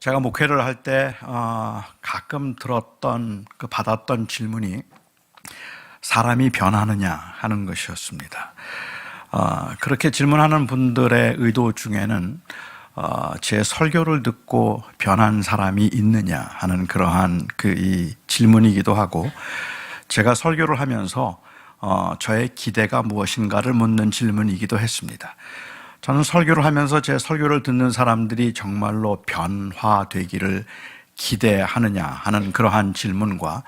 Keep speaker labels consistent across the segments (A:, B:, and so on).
A: 제가 목회를 할 때 가끔 받았던 질문이 사람이 변하느냐 하는 것이었습니다. 그렇게 질문하는 분들의 의도 중에는 제 설교를 듣고 변한 사람이 있느냐 하는 그러한 이 질문이기도 하고, 제가 설교를 하면서 저의 기대가 무엇인가를 묻는 질문이기도 했습니다. 저는 설교를 하면서 제 설교를 듣는 사람들이 정말로 변화되기를 기대하느냐 하는 그러한 질문과,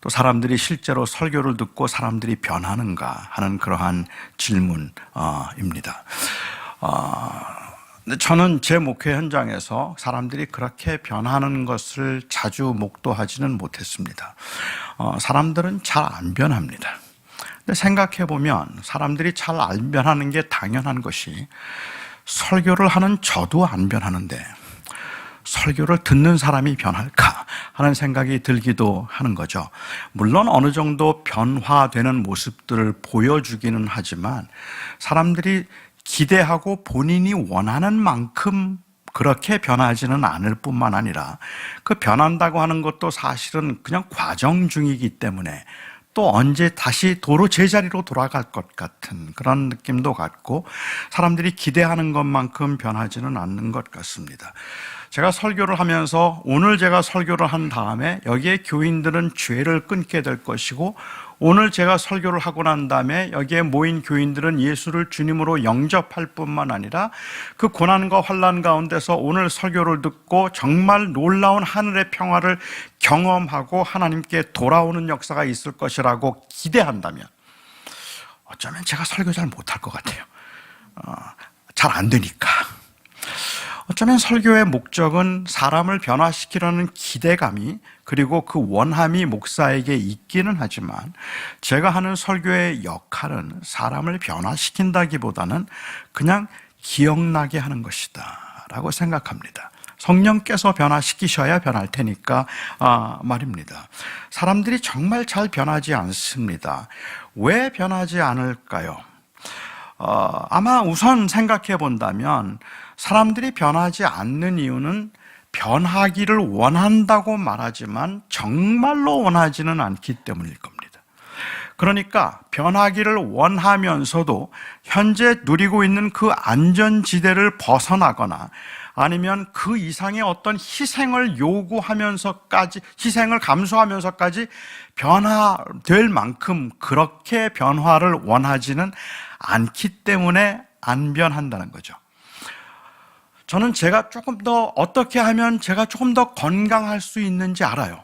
A: 또 사람들이 실제로 설교를 듣고 사람들이 변하는가 하는 그러한 질문입니다. 저는 제 목회 현장에서 사람들이 그렇게 변하는 것을 자주 목도하지는 못했습니다. 사람들은 잘 안 변합니다. 근데 생각해보면 사람들이 잘 안 변하는 게 당연한 것이, 설교를 하는 저도 안 변하는데 설교를 듣는 사람이 변할까 하는 생각이 들기도 하는 거죠. 물론 어느 정도 변화되는 모습들을 보여주기는 하지만, 사람들이 기대하고 본인이 원하는 만큼 그렇게 변하지는 않을 뿐만 아니라, 그 변한다고 하는 것도 사실은 그냥 과정 중이기 때문에 또 언제 다시 도로 제자리로 돌아갈 것 같은 그런 느낌도 같고, 사람들이 기대하는 것만큼 변하지는 않는 것 같습니다. 제가 설교를 하면서, 오늘 제가 설교를 한 다음에 여기에 교인들은 죄를 끊게 될 것이고, 오늘 제가 설교를 하고 난 다음에 여기에 모인 교인들은 예수를 주님으로 영접할 뿐만 아니라 그 고난과 환난 가운데서 오늘 설교를 듣고 정말 놀라운 하늘의 평화를 경험하고 하나님께 돌아오는 역사가 있을 것이라고 기대한다면, 어쩌면 제가 설교 잘 못할 것 같아요. 잘 안 되니까. 어쩌면 설교의 목적은 사람을 변화시키려는 기대감이, 그리고 그 원함이 목사에게 있기는 하지만, 제가 하는 설교의 역할은 사람을 변화시킨다기보다는 그냥 기억나게 하는 것이다 라고 생각합니다. 성령께서 변화시키셔야 변할 테니까 말입니다. 사람들이 정말 잘 변하지 않습니다. 왜 변하지 않을까요? 아마 우선 생각해 본다면, 사람들이 변하지 않는 이유는 변하기를 원한다고 말하지만 정말로 원하지는 않기 때문일 겁니다. 그러니까 변하기를 원하면서도 현재 누리고 있는 그 안전지대를 벗어나거나, 아니면 그 이상의 어떤 희생을 요구하면서까지, 희생을 감수하면서까지 변화될 만큼 그렇게 변화를 원하지는 않기 때문에 안 변한다는 거죠. 저는 제가 조금 더 어떻게 하면 제가 조금 더 건강할 수 있는지 알아요.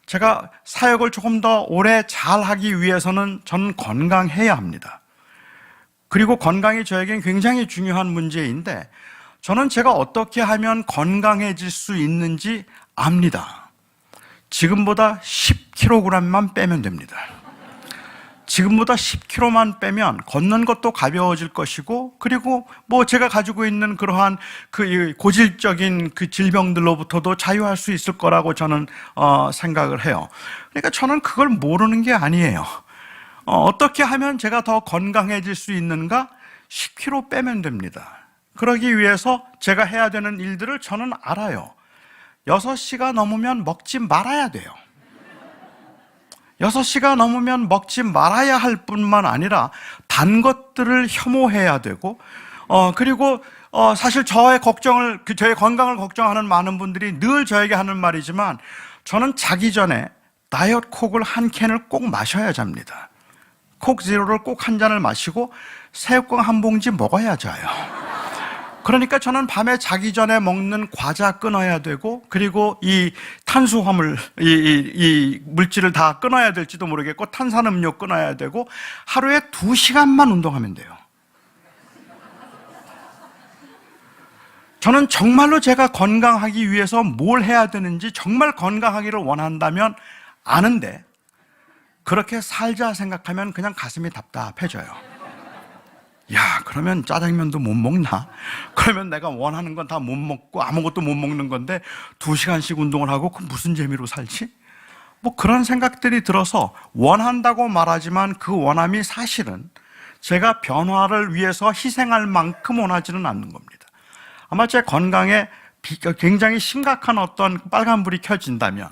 A: 제가 사역을 조금 더 오래 잘 하기 위해서는 저는 건강해야 합니다. 그리고 건강이 저에겐 굉장히 중요한 문제인데, 저는 제가 어떻게 하면 건강해질 수 있는지 압니다. 지금보다 10kg만 빼면 됩니다. 지금보다 10kg만 빼면 걷는 것도 가벼워질 것이고, 그리고 제가 가지고 있는 그러한 그 고질적인 그 질병들로부터도 자유할 수 있을 거라고 저는 생각을 해요. 그러니까 저는 그걸 모르는 게 아니에요. 어떻게 하면 제가 더 건강해질 수 있는가? 10kg 빼면 됩니다. 그러기 위해서 제가 해야 되는 일들을 저는 알아요. 6시가 넘으면 먹지 말아야 돼요. 6시가 넘으면 먹지 말아야 할 뿐만 아니라 단 것들을 혐오해야 되고, 그리고 사실 저의 건강을 걱정하는 많은 분들이 늘 저에게 하는 말이지만, 저는 자기 전에 다이어트 콕을 한 캔을 꼭 마셔야 잡니다. 콕 제로를 꼭 한 잔을 마시고 새우깡 한 봉지 먹어야 자요. 그러니까 저는 밤에 자기 전에 먹는 과자 끊어야 되고, 그리고 이 탄수화물, 이 물질을 다 끊어야 될지도 모르겠고, 탄산음료 끊어야 되고, 하루에 2시간만 운동하면 돼요. 저는 정말로 제가 건강하기 위해서 뭘 해야 되는지, 정말 건강하기를 원한다면 아는데, 그렇게 살자 생각하면 그냥 가슴이 답답해져요. 야, 그러면 짜장면도 못 먹나? 그러면 내가 원하는 건 다 못 먹고 아무것도 못 먹는 건데 2시간씩 운동을 하고 그 무슨 재미로 살지? 그런 생각들이 들어서 원한다고 말하지만, 그 원함이 사실은 제가 변화를 위해서 희생할 만큼 원하지는 않는 겁니다. 아마 제 건강에 굉장히 심각한 어떤 빨간불이 켜진다면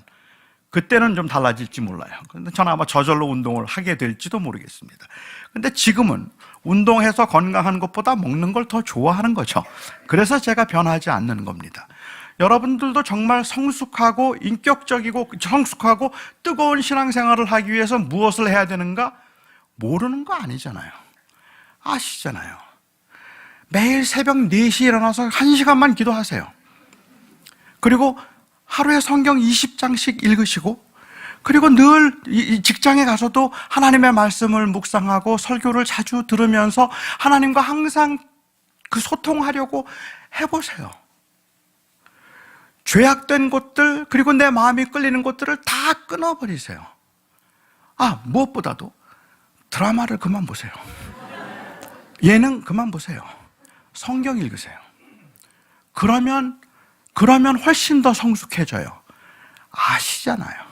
A: 그때는 좀 달라질지 몰라요. 그런데 저는 아마 저절로 운동을 하게 될지도 모르겠습니다. 근데 지금은 운동해서 건강한 것보다 먹는 걸 더 좋아하는 거죠. 그래서 제가 변하지 않는 겁니다. 여러분들도 정말 성숙하고 인격적이고 성숙하고 뜨거운 신앙생활을 하기 위해서 무엇을 해야 되는가? 모르는 거 아니잖아요. 아시잖아요. 매일 새벽 4시에 일어나서 1시간만 기도하세요. 그리고 하루에 성경 20장씩 읽으시고, 그리고 늘 직장에 가서도 하나님의 말씀을 묵상하고 설교를 자주 들으면서 하나님과 항상 그 소통하려고 해보세요. 죄악된 것들, 그리고 내 마음이 끌리는 것들을 다 끊어버리세요. 무엇보다도 드라마를 그만 보세요. 예능 그만 보세요. 성경 읽으세요. 그러면 훨씬 더 성숙해져요. 아시잖아요.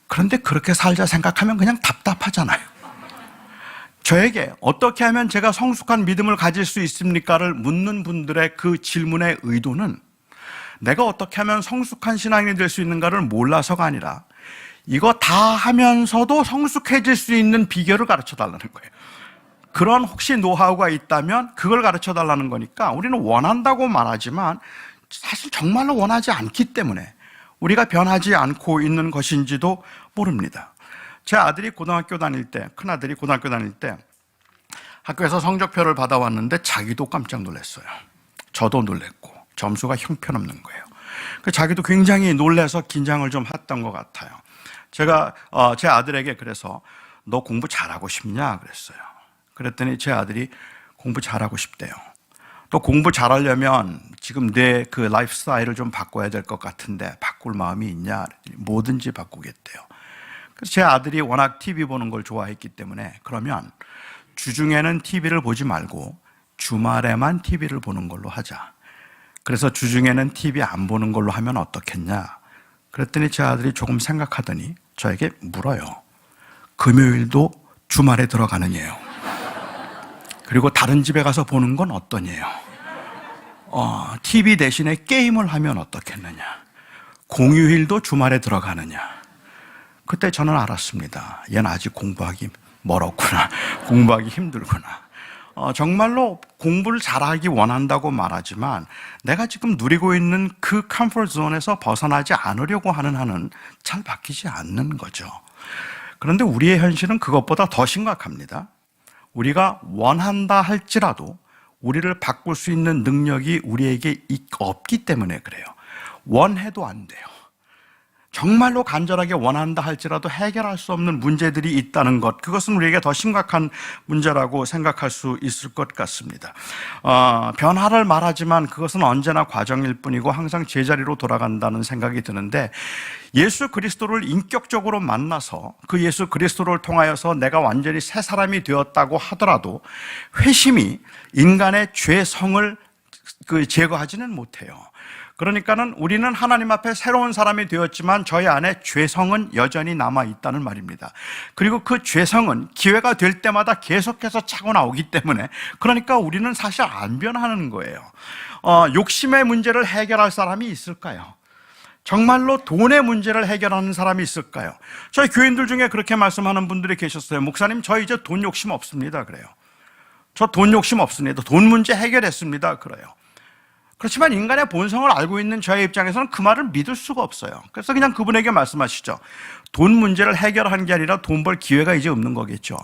A: 그런데 그렇게 살자 생각하면 그냥 답답하잖아요. 저에게 어떻게 하면 제가 성숙한 믿음을 가질 수 있습니까를 묻는 분들의 그 질문의 의도는 내가 어떻게 하면 성숙한 신앙인이 될 수 있는가를 몰라서가 아니라 이거 다 하면서도 성숙해질 수 있는 비결을 가르쳐 달라는 거예요. 그런 혹시 노하우가 있다면 그걸 가르쳐 달라는 거니까 우리는 원한다고 말하지만 사실 정말로 원하지 않기 때문에 우리가 변하지 않고 있는 것인지도 모릅니다. 제 아들이 고등학교 다닐 때, 큰아들이 고등학교 다닐 때 학교에서 성적표를 받아왔는데 자기도 깜짝 놀랐어요. 저도 놀랬고 점수가 형편없는 거예요. 자기도 굉장히 놀라서 긴장을 좀 했던 것 같아요. 제가 제 아들에게 그래서 너 공부 잘하고 싶냐 그랬어요. 그랬더니 제 아들이 공부 잘하고 싶대요. 또 공부 잘하려면 지금 내 그 라이프 스타일을 좀 바꿔야 될 것 같은데 바꿀 마음이 있냐? 뭐든지 바꾸겠대요. 그래서 제 아들이 워낙 TV 보는 걸 좋아했기 때문에 그러면 주중에는 TV를 보지 말고 주말에만 TV를 보는 걸로 하자. 그래서 주중에는 TV 안 보는 걸로 하면 어떻겠냐? 그랬더니 제 아들이 조금 생각하더니 저에게 물어요. 금요일도 주말에 들어가느냐요? 그리고 다른 집에 가서 보는 건 어떠냐요? TV 대신에 게임을 하면 어떻겠느냐? 공휴일도 주말에 들어가느냐? 그때 저는 알았습니다. 얘는 아직 공부하기 멀었구나. 공부하기 힘들구나. 정말로 공부를 잘하기 원한다고 말하지만 내가 지금 누리고 있는 그 컴포트 존에서 벗어나지 않으려고 하는 한은 잘 바뀌지 않는 거죠. 그런데 우리의 현실은 그것보다 더 심각합니다. 우리가 원한다 할지라도 우리를 바꿀 수 있는 능력이 우리에게 없기 때문에 그래요. 원해도 안 돼요. 정말로 간절하게 원한다 할지라도 해결할 수 없는 문제들이 있다는 것, 그것은 우리에게 더 심각한 문제라고 생각할 수 있을 것 같습니다. 변화를 말하지만 그것은 언제나 과정일 뿐이고 항상 제자리로 돌아간다는 생각이 드는데, 예수 그리스도를 인격적으로 만나서 그 예수 그리스도를 통하여서 내가 완전히 새 사람이 되었다고 하더라도 회심이 인간의 죄성을 제거하지는 못해요. 그러니까는 우리는 하나님 앞에 새로운 사람이 되었지만 저희 안에 죄성은 여전히 남아있다는 말입니다. 그리고 그 죄성은 기회가 될 때마다 계속해서 차고 나오기 때문에, 그러니까 우리는 사실 안 변하는 거예요. 욕심의 문제를 해결할 사람이 있을까요? 정말로 돈의 문제를 해결하는 사람이 있을까요? 저희 교인들 중에 그렇게 말씀하는 분들이 계셨어요. 목사님, 저 이제 돈 욕심 없습니다. 그래요. 저 돈 욕심 없습니다. 돈 문제 해결했습니다. 그래요. 그렇지만 인간의 본성을 알고 있는 저의 입장에서는 그 말을 믿을 수가 없어요. 그래서 그냥 그분에게 말씀하시죠. 돈 문제를 해결한 게 아니라 돈 벌 기회가 이제 없는 거겠죠.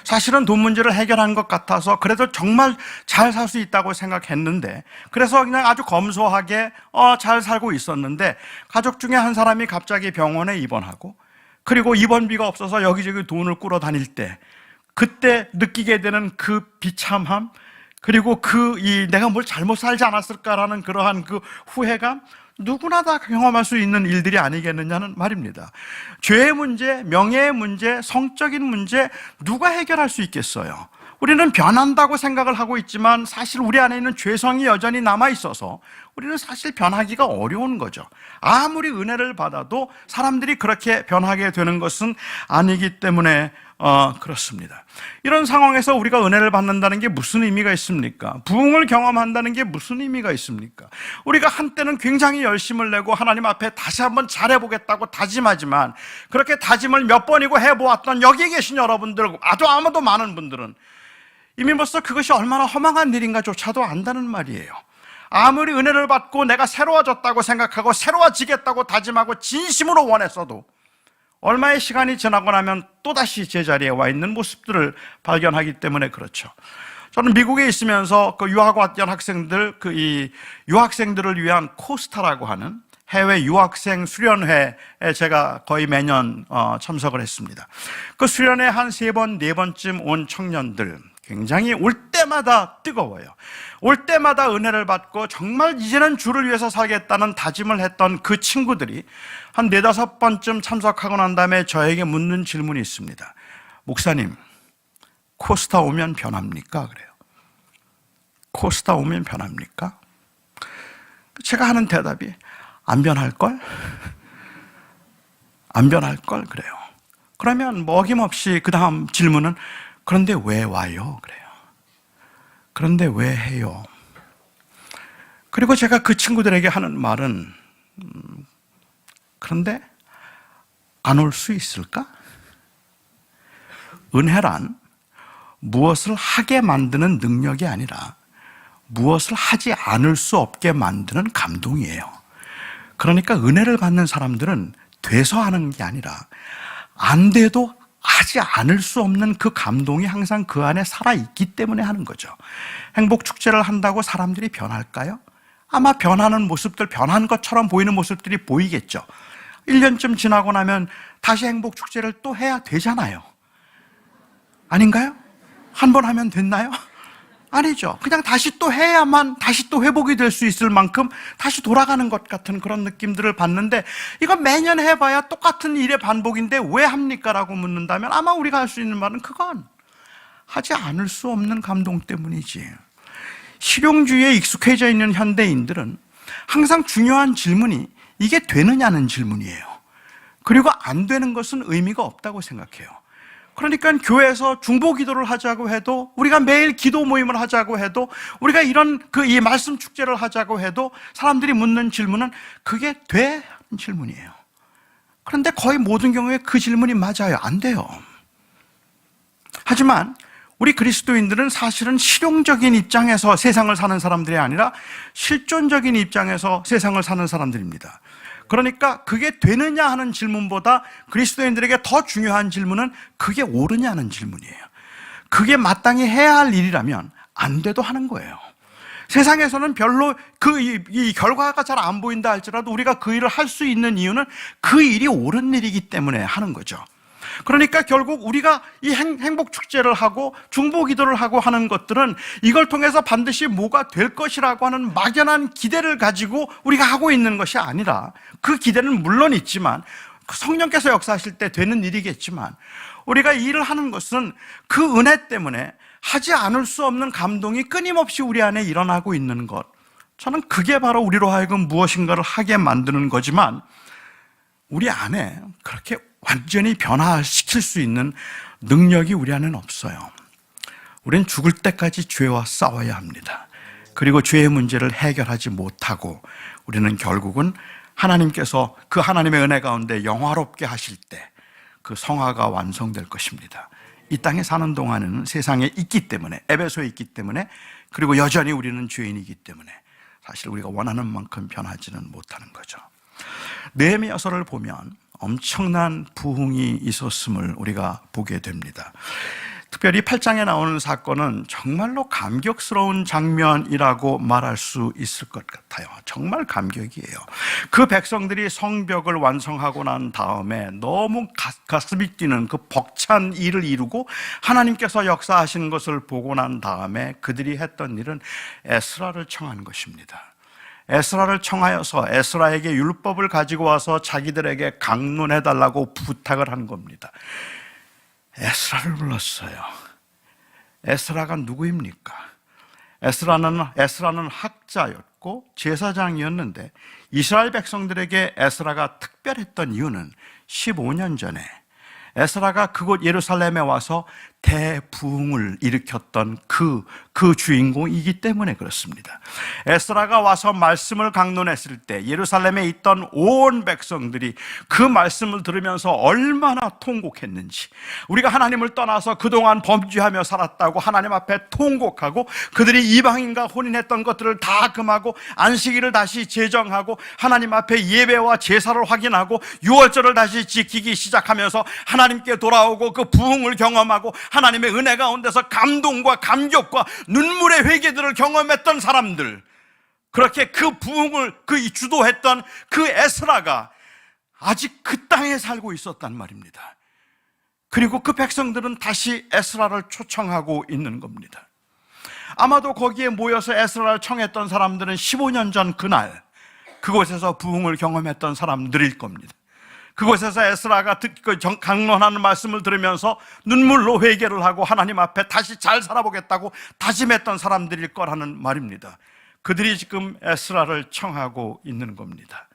A: 사실은 돈 문제를 해결한 것 같아서 그래도 정말 잘 살 수 있다고 생각했는데, 그래서 그냥 아주 검소하게 잘 살고 있었는데, 가족 중에 한 사람이 갑자기 병원에 입원하고, 그리고 입원비가 없어서 여기저기 돈을 꾸러 다닐 때 그때 느끼게 되는 그 비참함, 그리고 내가 뭘 잘못 살지 않았을까라는 그러한 그 후회감, 누구나 다 경험할 수 있는 일들이 아니겠느냐는 말입니다. 죄의 문제, 명예의 문제, 성적인 문제, 누가 해결할 수 있겠어요? 우리는 변한다고 생각을 하고 있지만 사실 우리 안에 있는 죄성이 여전히 남아있어서 우리는 사실 변하기가 어려운 거죠. 아무리 은혜를 받아도 사람들이 그렇게 변하게 되는 것은 아니기 때문에 그렇습니다. 이런 상황에서 우리가 은혜를 받는다는 게 무슨 의미가 있습니까? 부흥을 경험한다는 게 무슨 의미가 있습니까? 우리가 한때는 굉장히 열심을 내고 하나님 앞에 다시 한번 잘해보겠다고 다짐하지만 그렇게 다짐을 몇 번이고 해보았던 여기 계신 여러분들, 아무도 많은 분들은 이미 벌써 그것이 얼마나 허망한 일인가조차도 안다는 말이에요. 아무리 은혜를 받고 내가 새로워졌다고 생각하고 새로워지겠다고 다짐하고 진심으로 원했어도 얼마의 시간이 지나고 나면 또다시 제자리에 와 있는 모습들을 발견하기 때문에 그렇죠. 저는 미국에 있으면서 그 유학 왔던 학생들, 이 유학생들을 위한 코스타라고 하는 해외 유학생 수련회에 제가 거의 매년 참석을 했습니다. 그 수련회 한 3번, 4번쯤 온 청년들, 굉장히 올 때마다 뜨거워요. 올 때마다 은혜를 받고 정말 이제는 주를 위해서 살겠다는 다짐을 했던 그 친구들이 한 4-5번쯤 참석하고 난 다음에 저에게 묻는 질문이 있습니다. 목사님, 코스타 오면 변합니까? 그래요. 코스타 오면 변합니까? 제가 하는 대답이 안 변할걸? 안 변할걸? 그래요. 그러면 어김없이 그 다음 질문은 그런데 왜 와요? 그래요. 그런데 왜 해요? 그리고 제가 그 친구들에게 하는 말은 그런데 안 올 수 있을까? 은혜란 무엇을 하게 만드는 능력이 아니라 무엇을 하지 않을 수 없게 만드는 감동이에요. 그러니까 은혜를 받는 사람들은 돼서 하는 게 아니라 안 돼도 하지 않을 수 없는 그 감동이 항상 그 안에 살아있기 때문에 하는 거죠. 행복축제를 한다고 사람들이 변할까요? 아마 변하는 모습들, 변한 것처럼 보이는 모습들이 보이겠죠. 1년쯤 지나고 나면 다시 행복축제를 또 해야 되잖아요. 아닌가요? 한 번 하면 됐나요? 아니죠. 그냥 다시 또 해야만 다시 또 회복이 될 수 있을 만큼 다시 돌아가는 것 같은 그런 느낌들을 받는데, 이거 매년 해봐야 똑같은 일의 반복인데 왜 합니까? 라고 묻는다면 아마 우리가 할 수 있는 말은 그건 하지 않을 수 없는 감동 때문이지. 실용주의에 익숙해져 있는 현대인들은 항상 중요한 질문이 이게 되느냐는 질문이에요. 그리고 안 되는 것은 의미가 없다고 생각해요. 그러니까 교회에서 중보 기도를 하자고 해도, 우리가 매일 기도 모임을 하자고 해도, 우리가 이런 이 말씀 축제를 하자고 해도 사람들이 묻는 질문은 그게 돼? 하는 질문이에요. 그런데 거의 모든 경우에 그 질문이 맞아요. 안 돼요. 하지만 우리 그리스도인들은 사실은 실용적인 입장에서 세상을 사는 사람들이 아니라 실존적인 입장에서 세상을 사는 사람들입니다. 그러니까 그게 되느냐 하는 질문보다 그리스도인들에게 더 중요한 질문은 그게 옳으냐 하는 질문이에요. 그게 마땅히 해야 할 일이라면 안 돼도 하는 거예요. 세상에서는 별로 이 결과가 잘 안 보인다 할지라도 우리가 그 일을 할 수 있는 이유는 그 일이 옳은 일이기 때문에 하는 거죠. 그러니까 결국 우리가 이 행복축제를 하고 중보기도를 하고 하는 것들은 이걸 통해서 반드시 뭐가 될 것이라고 하는 막연한 기대를 가지고 우리가 하고 있는 것이 아니라, 그 기대는 물론 있지만 성령께서 역사하실 때 되는 일이겠지만, 우리가 이 일을 하는 것은 그 은혜 때문에 하지 않을 수 없는 감동이 끊임없이 우리 안에 일어나고 있는 것, 저는 그게 바로 우리로 하여금 무엇인가를 하게 만드는 거지만, 우리 안에 그렇게 완전히 변화시킬 수 있는 능력이 우리 안에는 없어요. 우리는 죽을 때까지 죄와 싸워야 합니다. 그리고 죄의 문제를 해결하지 못하고 우리는 결국은 하나님께서 그 하나님의 은혜 가운데 영화롭게 하실 때 그 성화가 완성될 것입니다. 이 땅에 사는 동안은 세상에 있기 때문에, 에베소에 있기 때문에, 그리고 여전히 우리는 죄인이기 때문에 사실 우리가 원하는 만큼 변하지는 못하는 거죠. 느헤미야서를 보면 엄청난 부흥이 있었음을 우리가 보게 됩니다. 특별히 8장에 나오는 사건은 정말로 감격스러운 장면이라고 말할 수 있을 것 같아요. 정말 감격이에요. 그 백성들이 성벽을 완성하고 난 다음에 너무 가슴이 뛰는 그 벅찬 일을 이루고 하나님께서 역사하시는 것을 보고 난 다음에 그들이 했던 일은 에스라를 청한 것입니다. 에스라를 청하여서 에스라에게 율법을 가지고 와서 자기들에게 강론해달라고 부탁을 한 겁니다. 에스라를 불렀어요. 에스라가 누구입니까? 에스라는 학자였고 제사장이었는데 이스라엘 백성들에게 에스라가 특별했던 이유는 15년 전에 에스라가 그곳 예루살렘에 와서 대부흥을 일으켰던 그 주인공이기 때문에 그렇습니다. 에스라가 와서 말씀을 강론했을 때 예루살렘에 있던 온 백성들이 그 말씀을 들으면서 얼마나 통곡했는지, 우리가 하나님을 떠나서 그동안 범죄하며 살았다고 하나님 앞에 통곡하고, 그들이 이방인과 혼인했던 것들을 다 금하고 안식일을 다시 제정하고 하나님 앞에 예배와 제사를 확인하고 유월절을 다시 지키기 시작하면서 하나님께 돌아오고 그 부흥을 경험하고 하나님의 은혜 가운데서 감동과 감격과 눈물의 회개들을 경험했던 사람들, 그렇게 그 부흥을 주도했던 그 에스라가 아직 그 땅에 살고 있었단 말입니다. 그리고 그 백성들은 다시 에스라를 초청하고 있는 겁니다. 아마도 거기에 모여서 에스라를 청했던 사람들은 15년 전 그날 그곳에서 부흥을 경험했던 사람들일 겁니다. 그곳에서 에스라가 강론하는 말씀을 들으면서 눈물로 회개를 하고 하나님 앞에 다시 잘 살아보겠다고 다짐했던 사람들일 거라는 말입니다. 그들이 지금 에스라를 청하고 있는 겁니다.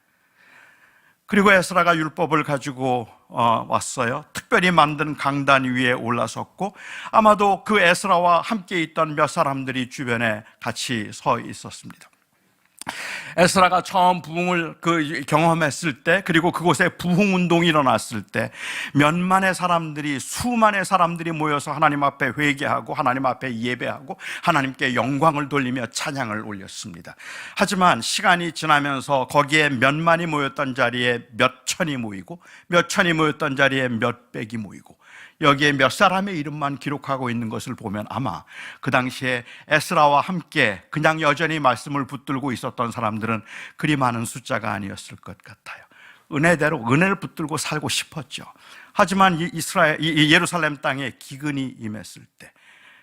A: 그리고 에스라가 율법을 가지고 왔어요. 특별히 만든 강단 위에 올라섰고, 아마도 그 에스라와 함께 있던 몇 사람들이 주변에 같이 서 있었습니다. 에스라가 처음 부흥을 경험했을 때, 그리고 그곳에 부흥운동이 일어났을 때 몇만의 사람들이, 수만의 사람들이 모여서 하나님 앞에 회개하고 하나님 앞에 예배하고 하나님께 영광을 돌리며 찬양을 올렸습니다. 하지만 시간이 지나면서 거기에 몇만이 모였던 자리에 몇천이 모이고, 몇천이 모였던 자리에 몇백이 모이고, 여기에 몇 사람의 이름만 기록하고 있는 것을 보면 아마 그 당시에 에스라와 함께 그냥 여전히 말씀을 붙들고 있었던 사람들은 그리 많은 숫자가 아니었을 것 같아요. 은혜대로 은혜를 붙들고 살고 싶었죠. 하지만 예루살렘 땅에 기근이 임했을 때,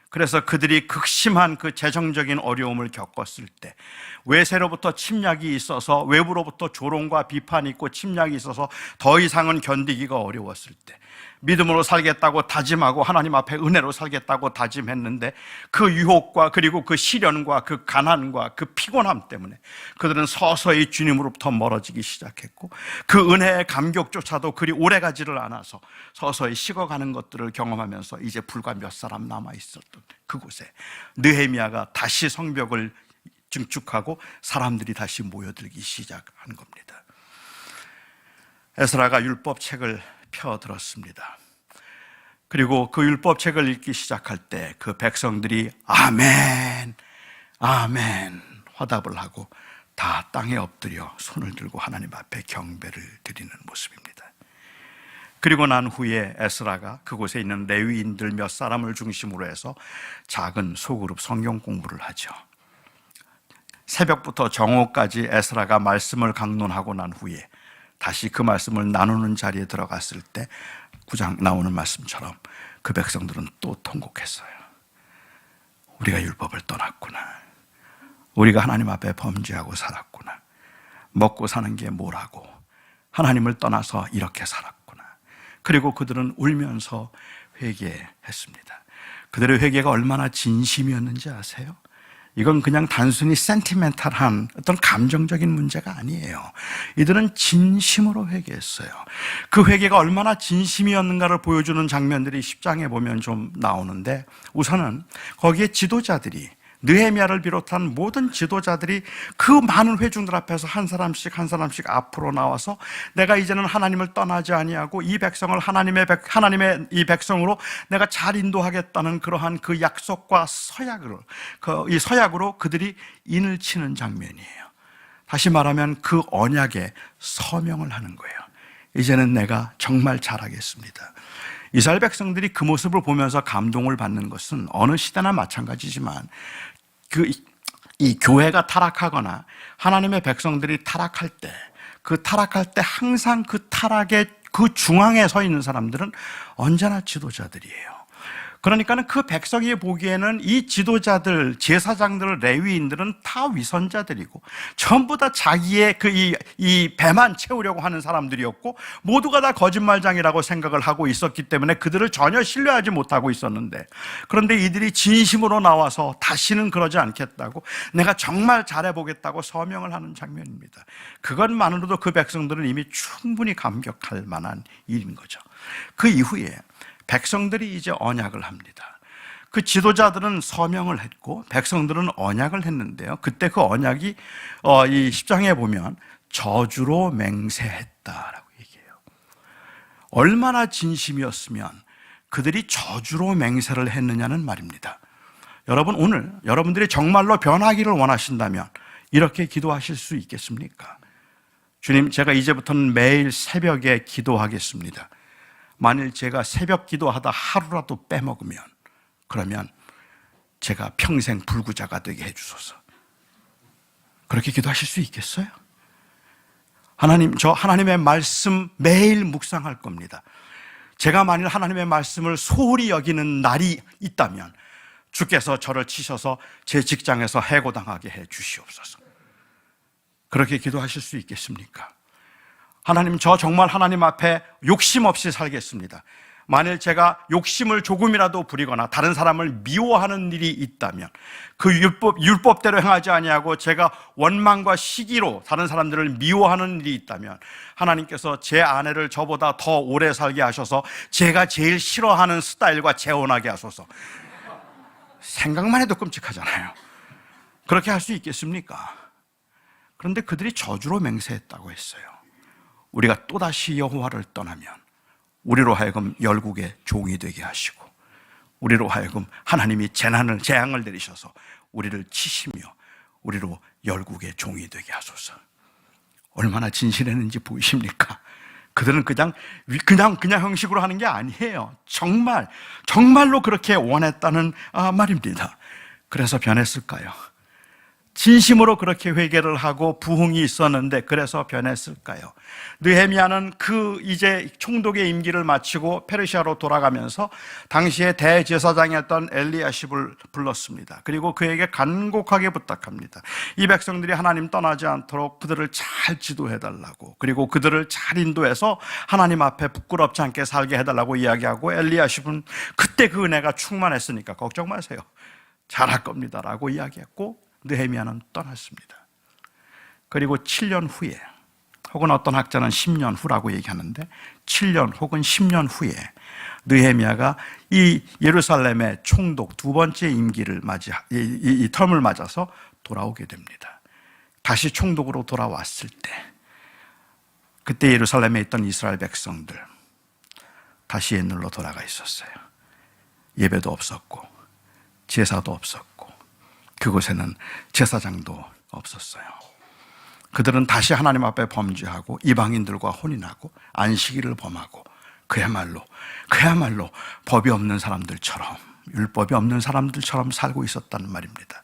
A: 그래서 그들이 극심한 그 재정적인 어려움을 겪었을 때, 외세로부터 침략이 있어서, 외부로부터 조롱과 비판이 있고 침략이 있어서 더 이상은 견디기가 어려웠을 때, 믿음으로 살겠다고 다짐하고 하나님 앞에 은혜로 살겠다고 다짐했는데 그 유혹과 그리고 그 시련과 그 가난과 그 피곤함 때문에 그들은 서서히 주님으로부터 멀어지기 시작했고, 그 은혜의 감격조차도 그리 오래가지를 않아서 서서히 식어가는 것들을 경험하면서 이제 불과 몇 사람 남아있었던 그곳에 느헤미야가 다시 성벽을 증축하고 사람들이 다시 모여들기 시작한 겁니다. 에스라가 율법책을 펴들었습니다. 그리고 그 율법책을 읽기 시작할 때 그 백성들이 아멘, 아멘 화답을 하고 다 땅에 엎드려 손을 들고 하나님 앞에 경배를 드리는 모습입니다. 그리고 난 후에 에스라가 그곳에 있는 레위인들 몇 사람을 중심으로 해서 작은 소그룹 성경 공부를 하죠. 새벽부터 정오까지 에스라가 말씀을 강론하고 난 후에 다시 그 말씀을 나누는 자리에 들어갔을 때 9장 나오는 말씀처럼 그 백성들은 또 통곡했어요. 우리가 율법을 떠났구나. 우리가 하나님 앞에 범죄하고 살았구나. 먹고 사는 게 뭐라고. 하나님을 떠나서 이렇게 살았구나. 그리고 그들은 울면서 회개했습니다. 그들의 회개가 얼마나 진심이었는지 아세요? 이건 그냥 단순히 센티멘탈한 어떤 감정적인 문제가 아니에요. 이들은 진심으로 회개했어요. 그 회개가 얼마나 진심이었는가를 보여주는 장면들이 10장에 보면 좀 나오는데, 우선은 거기에 지도자들이, 느헤미야를 비롯한 모든 지도자들이 그 많은 회중들 앞에서 한 사람씩 한 사람씩 앞으로 나와서 내가 이제는 하나님을 떠나지 아니하고 이 백성을 하나님의 이 백성으로 내가 잘 인도하겠다는 그러한 그 약속과 이 서약으로 그들이 인을 치는 장면이에요. 다시 말하면 그 언약에 서명을 하는 거예요. 이제는 내가 정말 잘하겠습니다. 이스라엘 백성들이 그 모습을 보면서 감동을 받는 것은 어느 시대나 마찬가지지만 이 교회가 타락하거나 하나님의 백성들이 타락할 때, 그 타락할 때 항상 그 타락의 그 중앙에 서 있는 사람들은 언제나 지도자들이에요. 그러니까는 그 백성이 보기에는 이 지도자들, 제사장들, 레위인들은 다 위선자들이고 전부 다 자기의 이 배만 채우려고 하는 사람들이었고 모두가 다 거짓말장이라고 생각을 하고 있었기 때문에 그들을 전혀 신뢰하지 못하고 있었는데, 그런데 이들이 진심으로 나와서 다시는 그러지 않겠다고, 내가 정말 잘해보겠다고 서명을 하는 장면입니다. 그것만으로도 그 백성들은 이미 충분히 감격할 만한 일인 거죠. 그 이후에 백성들이 이제 언약을 합니다. 그 지도자들은 서명을 했고 백성들은 언약을 했는데요, 그때 그 언약이 이 10장에 보면 저주로 맹세했다라고 얘기해요. 얼마나 진심이었으면 그들이 저주로 맹세를 했느냐는 말입니다. 여러분, 오늘 여러분들이 정말로 변하기를 원하신다면 이렇게 기도하실 수 있겠습니까? 주님, 제가 이제부터는 매일 새벽에 기도하겠습니다. 만일 제가 새벽 기도하다 하루라도 빼먹으면 그러면 제가 평생 불구자가 되게 해주소서. 그렇게 기도하실 수 있겠어요? 하나님, 저 하나님의 말씀 매일 묵상할 겁니다. 제가 만일 하나님의 말씀을 소홀히 여기는 날이 있다면 주께서 저를 치셔서 제 직장에서 해고당하게 해 주시옵소서. 그렇게 기도하실 수 있겠습니까? 하나님, 저 정말 하나님 앞에 욕심 없이 살겠습니다. 만일 제가 욕심을 조금이라도 부리거나 다른 사람을 미워하는 일이 있다면 그 율법대로 행하지 아니하고 제가 원망과 시기로 다른 사람들을 미워하는 일이 있다면 하나님께서 제 아내를 저보다 더 오래 살게 하셔서 제가 제일 싫어하는 스타일과 재혼하게 하소서. 생각만 해도 끔찍하잖아요. 그렇게 할 수 있겠습니까? 그런데 그들이 저주로 맹세했다고 했어요. 우리가 또다시 여호와를 떠나면 우리로 하여금 열국의 종이 되게 하시고 우리로 하여금 하나님이 재앙을 내리셔서 우리를 치시며 우리로 열국의 종이 되게 하소서. 얼마나 진실했는지 보이십니까? 그들은 그냥 형식으로 하는 게 아니에요. 정말로 그렇게 원했다는 말입니다. 그래서 변했을까요? 진심으로 그렇게 회개를 하고 부흥이 있었는데 그래서 변했을까요? 느헤미야는 이제 총독의 임기를 마치고 페르시아로 돌아가면서 당시에 대제사장이었던 엘리야십을 불렀습니다. 그리고 그에게 간곡하게 부탁합니다. 이 백성들이 하나님 떠나지 않도록 그들을 잘 지도해달라고, 그리고 그들을 잘 인도해서 하나님 앞에 부끄럽지 않게 살게 해달라고 이야기하고, 엘리야십은 그때 그 은혜가 충만했으니까 걱정 마세요, 잘할 겁니다라고 이야기했고 느헤미야는 떠났습니다. 그리고 7년 후에, 혹은 어떤 학자는 10년 후라고 얘기하는데 7년 혹은 10년 후에 느헤미야가 이 예루살렘의 총독 두 번째 임기를 이 텀을 맞아서 돌아오게 됩니다. 다시 총독으로 돌아왔을 때 그때 예루살렘에 있던 이스라엘 백성들 다시 옛날로 돌아가 있었어요. 예배도 없었고 제사도 없었고 그곳에는 제사장도 없었어요. 그들은 다시 하나님 앞에 범죄하고 이방인들과 혼인하고 안식일을 범하고 그야말로 법이 없는 사람들처럼, 율법이 없는 사람들처럼 살고 있었다는 말입니다.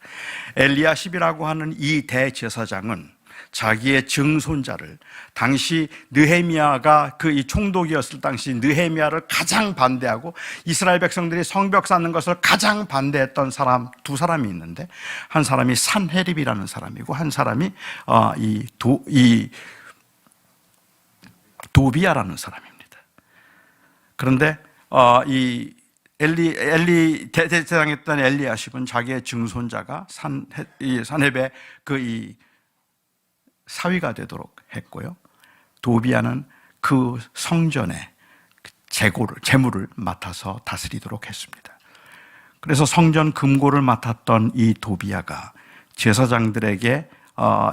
A: 엘리야십이라고 하는 이 대제사장은 자기의 증손자를, 당시 느헤미야가 이 총독이었을 당시 느헤미야를 가장 반대하고 이스라엘 백성들이 성벽 쌓는 것을 가장 반대했던 사람 두 사람이 있는데, 한 사람이 산헤립이라는 사람이고 한 사람이 도비야라는 사람입니다. 그런데 이 대제사장이었던 엘리야십은 자기의 증손자가 산헤립의 사위가 되도록 했고요. 도비야는 그 성전의 재물을 맡아서 다스리도록 했습니다. 그래서 성전 금고를 맡았던 이 도비야가 제사장들에게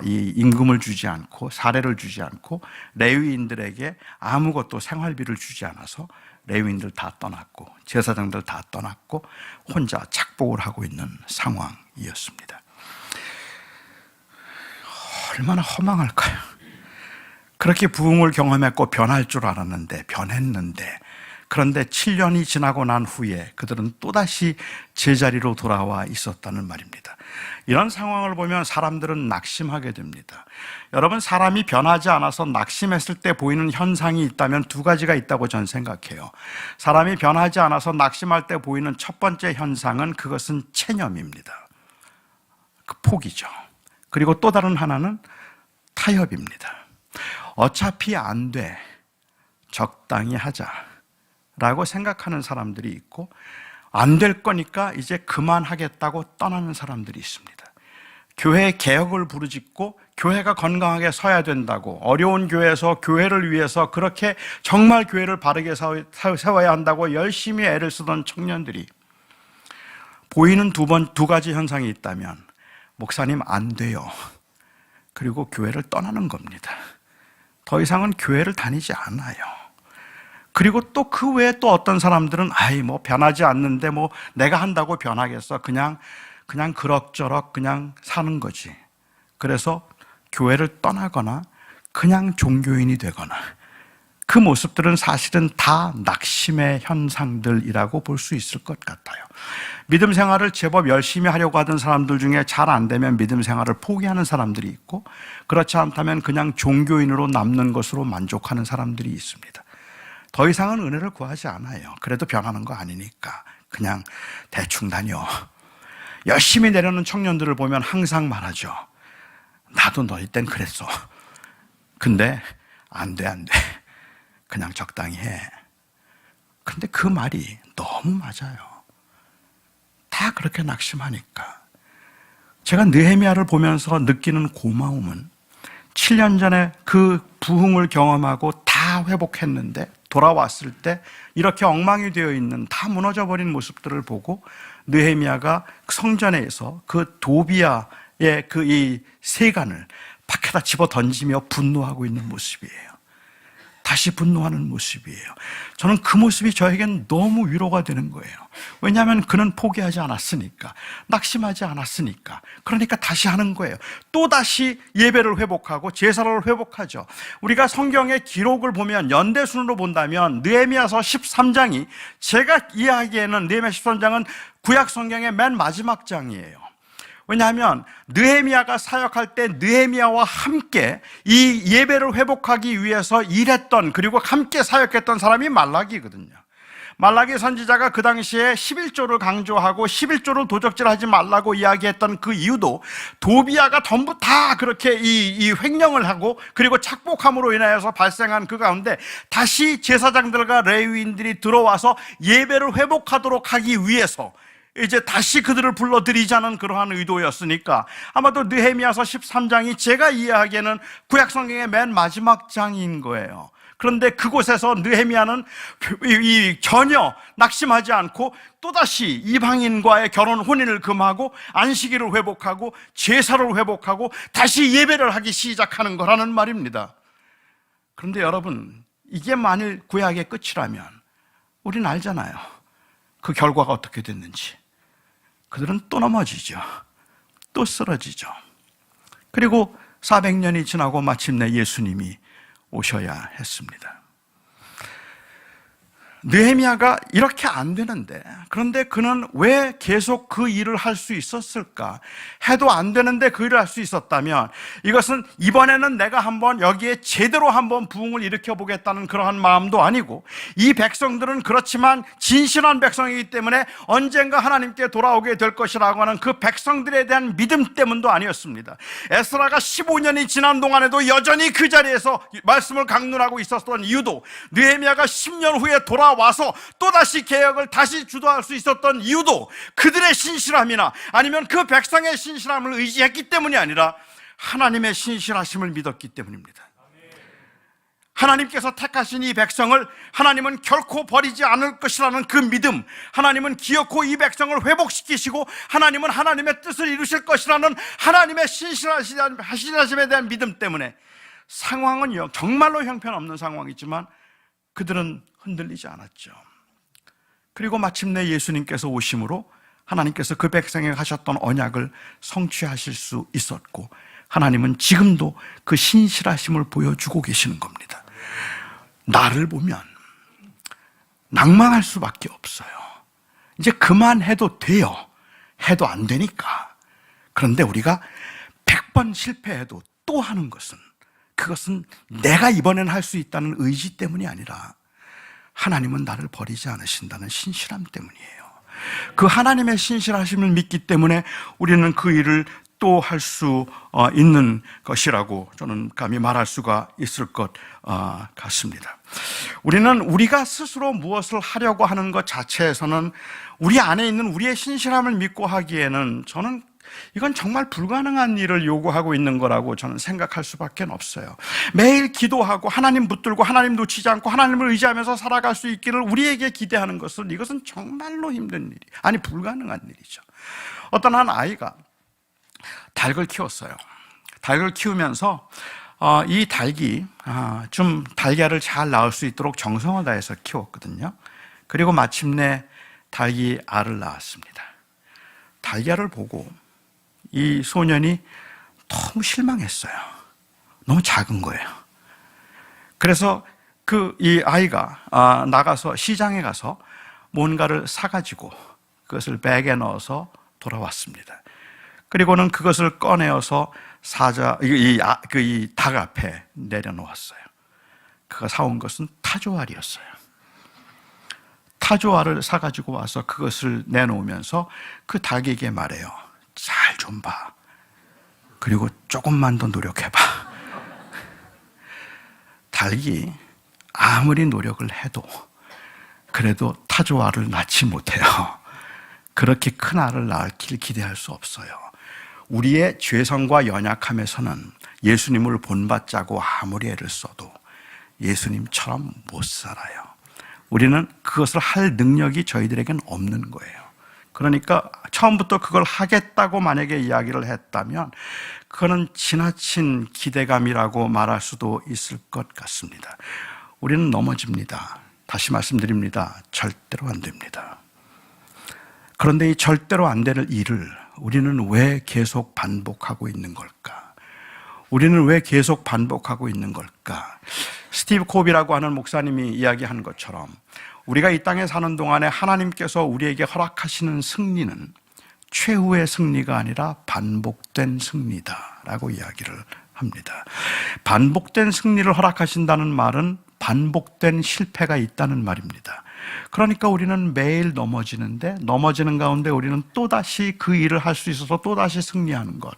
A: 이 임금을 주지 않고 사례를 주지 않고 레위인들에게 아무것도 생활비를 주지 않아서 레위인들 다 떠났고 제사장들 다 떠났고 혼자 착복을 하고 있는 상황이었습니다. 얼마나 허망할까요? 그렇게 부흥을 경험했고 변할 줄 알았는데, 변했는데 그런데 7년이 지나고 난 후에 그들은 또다시 제자리로 돌아와 있었다는 말입니다. 이런 상황을 보면 사람들은 낙심하게 됩니다. 여러분, 사람이 변하지 않아서 낙심했을 때 보이는 현상이 있다면 두 가지가 있다고 저는 생각해요. 사람이 변하지 않아서 낙심할 때 보이는 첫 번째 현상은 그것은 체념입니다. 그 포기죠. 그리고 또 다른 하나는 타협입니다. 어차피 안 돼, 적당히 하자라고 생각하는 사람들이 있고, 안 될 거니까 이제 그만하겠다고 떠나는 사람들이 있습니다. 교회 개혁을 부르짖고 교회가 건강하게 서야 된다고, 어려운 교회에서 교회를 위해서 그렇게 정말 교회를 바르게 세워야 한다고 열심히 애를 쓰던 청년들이 보이는 두 가지 현상이 있다면, 목사님 안 돼요, 그리고 교회를 떠나는 겁니다. 더 이상은 교회를 다니지 않아요. 그리고 또 그 외에 또 어떤 사람들은 변하지 않는데 내가 한다고 변하겠어, 그냥 그럭저럭 그냥 사는 거지. 그래서 교회를 떠나거나 그냥 종교인이 되거나, 그 모습들은 사실은 다 낙심의 현상들이라고 볼 수 있을 것 같아요. 믿음 생활을 제법 열심히 하려고 하던 사람들 중에 잘 안 되면 믿음 생활을 포기하는 사람들이 있고, 그렇지 않다면 그냥 종교인으로 남는 것으로 만족하는 사람들이 있습니다. 더 이상은 은혜를 구하지 않아요. 그래도 변하는 거 아니니까 그냥 대충 다녀. 열심히 내려는 청년들을 보면 항상 말하죠. 나도 너희 땐 그랬어. 근데 안 돼. 그냥 적당히 해. 근데 그 말이 너무 맞아요. 다 그렇게 낙심하니까. 제가 느헤미야를 보면서 느끼는 고마움은 7년 전에 그 부흥을 경험하고 다 회복했는데 돌아왔을 때 이렇게 엉망이 되어 있는, 다 무너져버린 모습들을 보고 느헤미야가 성전에서 그 도비야의 이 세간을 밖에다 집어 던지며 분노하고 있는 모습이에요. 다시 분노하는 모습이에요. 저는 그 모습이 저에겐 너무 위로가 되는 거예요. 왜냐하면 그는 포기하지 않았으니까, 낙심하지 않았으니까. 그러니까 다시 하는 거예요. 또다시 예배를 회복하고 제사를 회복하죠. 우리가 성경의 기록을 보면 연대순으로 본다면 느헤미야서 13장이, 제가 이해하기에는 느헤미야 13장은 구약 성경의 맨 마지막 장이에요. 왜냐하면 느헤미야가 사역할 때 느헤미야와 함께 이 예배를 회복하기 위해서 일했던, 그리고 함께 사역했던 사람이 말라기거든요. 말라기 선지자가 그 당시에 11조를 강조하고 11조를 도적질하지 말라고 이야기했던 그 이유도, 도비야가 전부 다 그렇게 이 횡령을 하고 그리고 착복함으로 인하여서 발생한 그 가운데 다시 제사장들과 레위인들이 들어와서 예배를 회복하도록 하기 위해서 이제 다시 그들을 불러들이자는 그러한 의도였으니까, 아마도 느헤미야서 13장이 제가 이해하기에는 구약 성경의 맨 마지막 장인 거예요. 그런데 그곳에서 느헤미야는 전혀 낙심하지 않고 또다시 이방인과의 결혼 혼인을 금하고 안식일을 회복하고 제사를 회복하고 다시 예배를 하기 시작하는 거라는 말입니다. 그런데 여러분, 이게 만일 구약의 끝이라면 우리는 알잖아요. 그 결과가 어떻게 됐는지. 그들은 또 넘어지죠. 또 쓰러지죠. 그리고 400년이 지나고 마침내 예수님이 오셔야 했습니다. 느헤미야가 이렇게 안 되는데, 그런데 그는 왜 계속 그 일을 할 수 있었을까? 해도 안 되는데 그 일을 할 수 있었다면, 이것은 이번에는 내가 한번 여기에 제대로 한번 부흥을 일으켜 보겠다는 그러한 마음도 아니고, 이 백성들은 그렇지만 진실한 백성이기 때문에 언젠가 하나님께 돌아오게 될 것이라고 하는 그 백성들에 대한 믿음 때문도 아니었습니다. 에스라가 15년이 지난 동안에도 여전히 그 자리에서 말씀을 강론하고 있었던 이유도, 느헤미야가 10년 후에 와서 또다시 개혁을 다시 주도할 수 있었던 이유도 그들의 신실함이나 아니면 그 백성의 신실함을 의지했기 때문이 아니라 하나님의 신실하심을 믿었기 때문입니다. 하나님께서 택하신 이 백성을 하나님은 결코 버리지 않을 것이라는 그 믿음, 하나님은 기어코 이 백성을 회복시키시고 하나님은 하나님의 뜻을 이루실 것이라는 하나님의 신실하심에 대한 믿음 때문에, 상황은 정말로 형편없는 상황이지만 그들은 흔들리지 않았죠. 그리고 마침내 예수님께서 오심으로 하나님께서 그 백성에게 하셨던 언약을 성취하실 수 있었고, 하나님은 지금도 그 신실하심을 보여주고 계시는 겁니다. 나를 보면 낭망할 수밖에 없어요. 이제 그만해도 돼요. 해도 안 되니까. 그런데 우리가 100번 실패해도 또 하는 것은, 그것은 내가 이번엔 할 수 있다는 의지 때문이 아니라 하나님은 나를 버리지 않으신다는 신실함 때문이에요. 그 하나님의 신실하심을 믿기 때문에 우리는 그 일을 또 할 수 있는 것이라고 저는 감히 말할 수가 있을 것 같습니다. 우리는 우리가 스스로 무엇을 하려고 하는 것 자체에서는 우리 안에 있는 우리의 신실함을 믿고 하기에는 저는 이건 정말 불가능한 일을 요구하고 있는 거라고 저는 생각할 수밖에 없어요. 매일 기도하고 하나님 붙들고 하나님 놓치지 않고 하나님을 의지하면서 살아갈 수 있기를 우리에게 기대하는 것은, 이것은 정말로 힘든 일이, 아니 불가능한 일이죠. 어떤 한 아이가 닭을 키웠어요. 닭을 키우면서 이 닭이 좀 달걀을 잘 낳을 수 있도록 정성을 다해서 키웠거든요. 그리고 마침내 닭이 알을 낳았습니다. 달걀을 보고 이 소년이 너무 실망했어요. 너무 작은 거예요. 그래서 이 아이가 나가서 시장에 가서 뭔가를 사가지고 그것을 백에 넣어서 돌아왔습니다. 그리고는 그것을 꺼내어서 이 닭 앞에 내려놓았어요. 그가 사온 것은 타조알이었어요. 타조알을 사가지고 와서 그것을 내놓으면서 그 닭에게 말해요. 잘 좀 봐. 그리고 조금만 더 노력해봐. 닭이 아무리 노력을 해도 그래도 타조알을 낳지 못해요. 그렇게 큰 알을 낳을 길 기대할 수 없어요. 우리의 죄성과 연약함에서는 예수님을 본받자고 아무리 애를 써도 예수님처럼 못 살아요. 우리는 그것을 할 능력이 저희들에겐 없는 거예요. 그러니까 처음부터 그걸 하겠다고 만약에 이야기를 했다면 그거는 지나친 기대감이라고 말할 수도 있을 것 같습니다. 우리는 넘어집니다. 다시 말씀드립니다. 절대로 안 됩니다. 그런데 이 절대로 안 되는 일을 우리는 왜 계속 반복하고 있는 걸까? 우리는 왜 계속 반복하고 있는 걸까? 스티브 콥이라고 하는 목사님이 이야기한 것처럼 우리가 이 땅에 사는 동안에 하나님께서 우리에게 허락하시는 승리는 최후의 승리가 아니라 반복된 승리다라고 이야기를 합니다. 반복된 승리를 허락하신다는 말은 반복된 실패가 있다는 말입니다. 그러니까 우리는 매일 넘어지는데 넘어지는 가운데 우리는 또다시 그 일을 할 수 있어서 또다시 승리하는 것.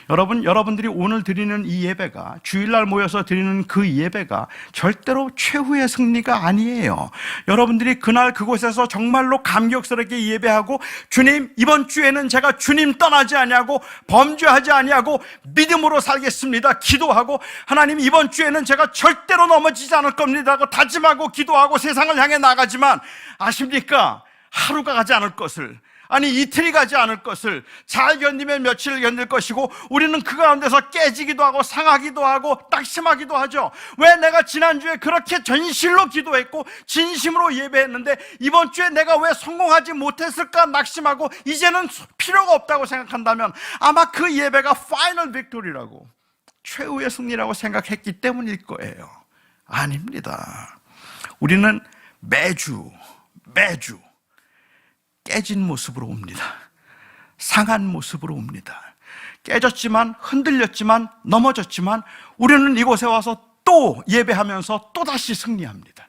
A: 여러분들이 오늘 드리는 이 예배가, 주일날 모여서 드리는 그 예배가 절대로 최후의 승리가 아니에요. 여러분들이 그날 그곳에서 정말로 감격스럽게 예배하고, 주님 이번 주에는 제가 주님 떠나지 아니하고 범죄하지 아니하고 믿음으로 살겠습니다 기도하고, 하나님 이번 주에는 제가 절대로 넘어지지 않을 겁니다 하고 다짐하고 기도하고 세상을 향해 나가지만 아십니까? 하루가 가지 않을 것을, 아니 이틀이 가지 않을 것을, 잘 견디면 며칠을 견딜 것이고 우리는 그 가운데서 깨지기도 하고 상하기도 하고 낙심하기도 하죠. 왜 내가 지난주에 그렇게 전실로 기도했고 진심으로 예배했는데 이번 주에 내가 왜 성공하지 못했을까 낙심하고 이제는 필요가 없다고 생각한다면 아마 그 예배가 파이널 빅토리라고, 최후의 승리라고 생각했기 때문일 거예요. 아닙니다. 우리는 매주 깨진 모습으로 옵니다. 상한 모습으로 옵니다. 깨졌지만, 흔들렸지만, 넘어졌지만 우리는 이곳에 와서 또 예배하면서 또다시 승리합니다.